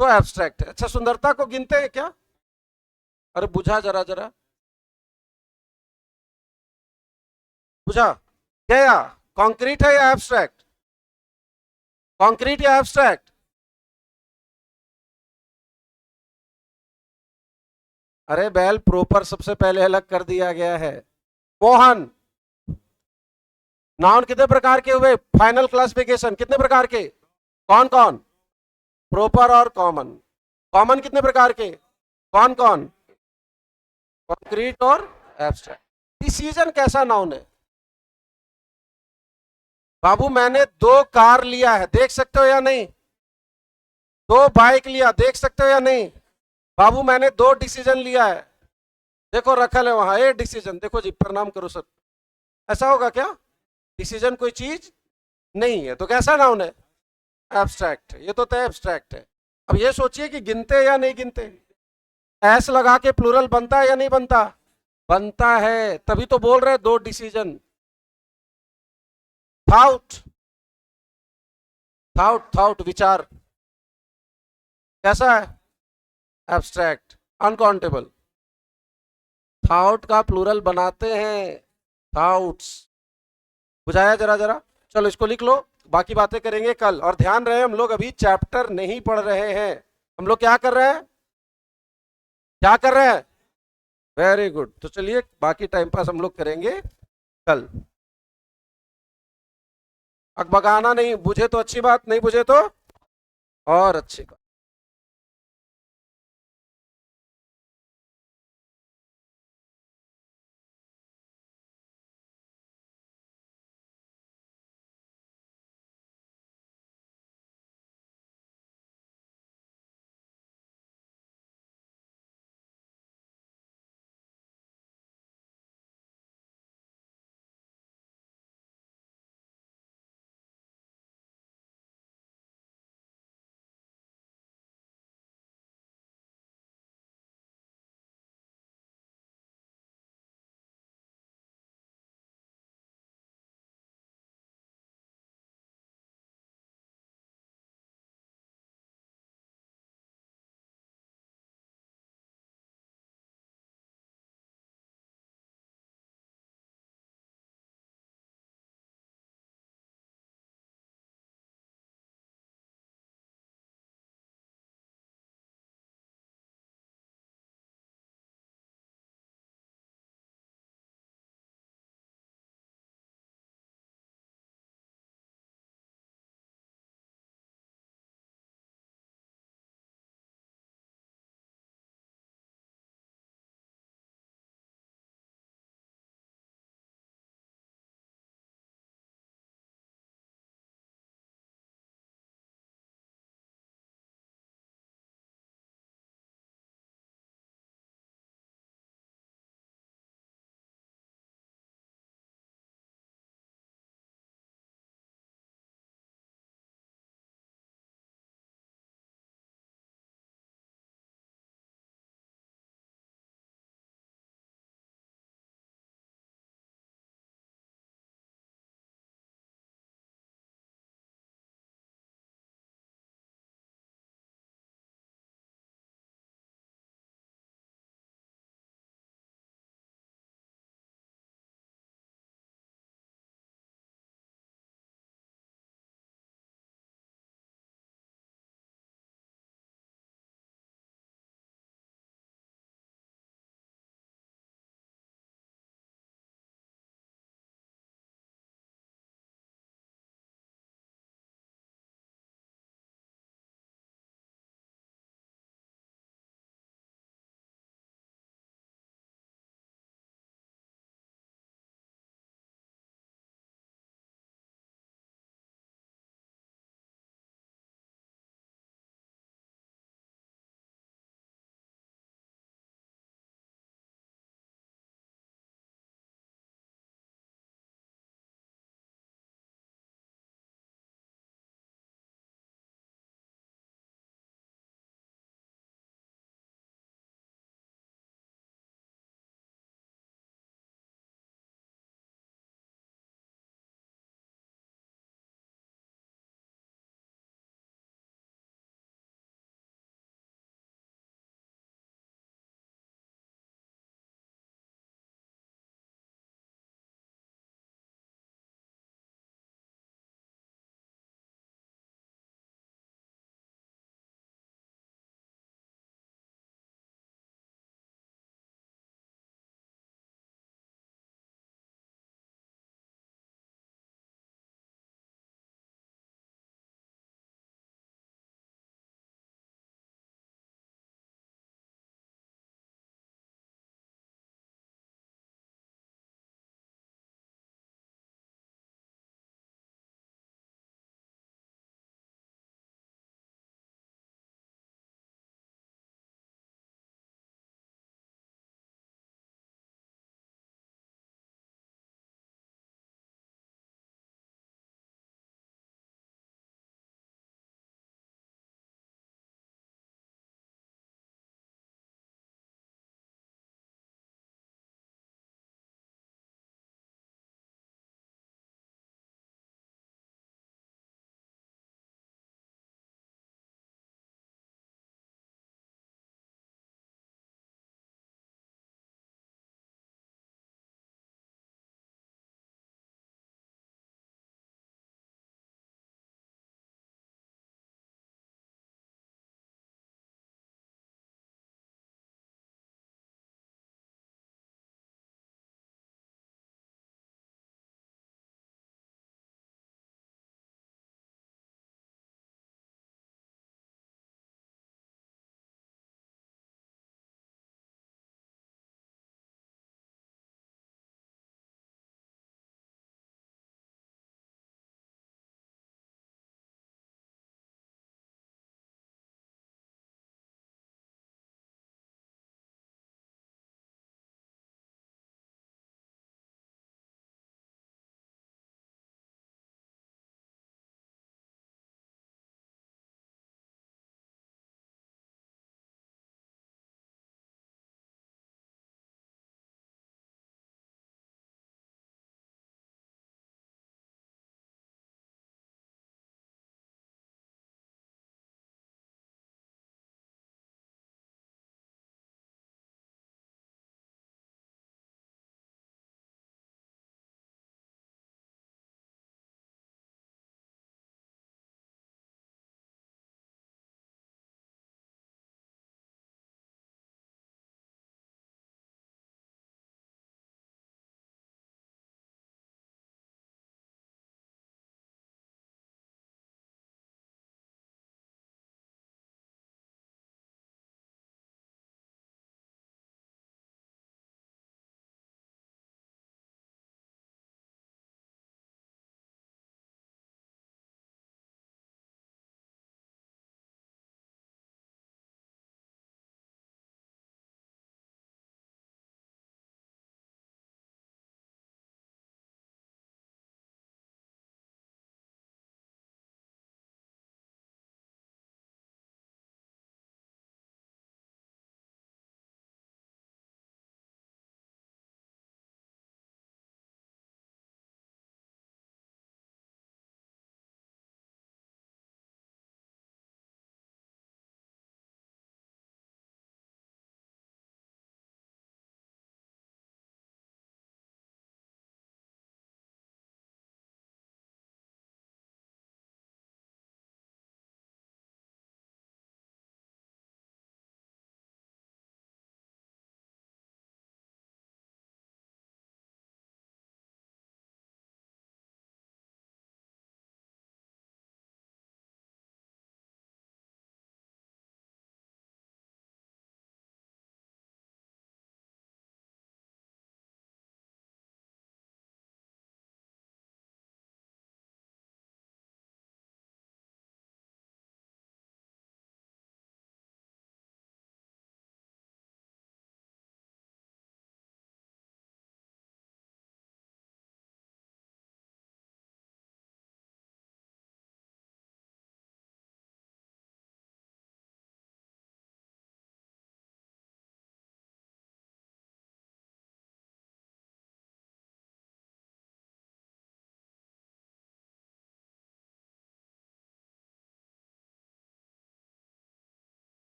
तो एब्स्ट्रैक्ट है। अच्छा सुंदरता को गिनते हैं क्या? अरे बुझा जरा जरा, बुझा। क्या कॉन्क्रीट है या एब्स्ट्रैक्ट? कॉन्क्रीट या एब्स्ट्रैक्ट? अरे बैल प्रॉपर सबसे पहले अलग कर दिया गया है। मोहन, नाउन कितने प्रकार के हुए? फाइनल क्लासिफिकेशन कितने प्रकार के? कौन कौन? प्रॉपर और कॉमन। कॉमन कितने प्रकार के? कौन कौन? कॉन्क्रीट और एब्स्ट्रैक्ट। डिसीजन कैसा नाउन है? बाबू मैंने 2 कार लिया है, देख सकते हो या नहीं? 2 बाइक लिया, देख सकते हो या नहीं? बाबू मैंने 2 डिसीजन लिया है, देखो रखल है वहां, ए डिसीजन, देखो जी, प्रणाम करो सर। ऐसा होगा क्या? डिसीजन कोई चीज नहीं है, तो कैसा नाउन है? एब्स्ट्रैक्ट। ये तो तय एब्स्ट्रैक्ट है। अब ये सोचिए कि गिनते या नहीं गिनते? एस लगा के प्लूरल बनता है या नहीं बनता? बनता है, तभी तो बोल रहे 2 डिसीजन। थाउट, थाउट, थाउट विचार कैसा है? Abstract, uncountable. थाउट का प्लूरल बनाते हैं, थाउट्स। बुझाया जरा जरा? चलो इसको लिख लो, बाकी बातें करेंगे कल। और ध्यान रहे हम लोग अभी चैप्टर नहीं पढ़ रहे हैं, हम लोग क्या कर रहे हैं? क्या कर रहे हैं? Very good. तो चलिए बाकी टाइम पास हम लोग करेंगे कल। अकबकाना नहीं, बुझे तो अच्छी बात, नहीं बुझे तो और अच्छी बात।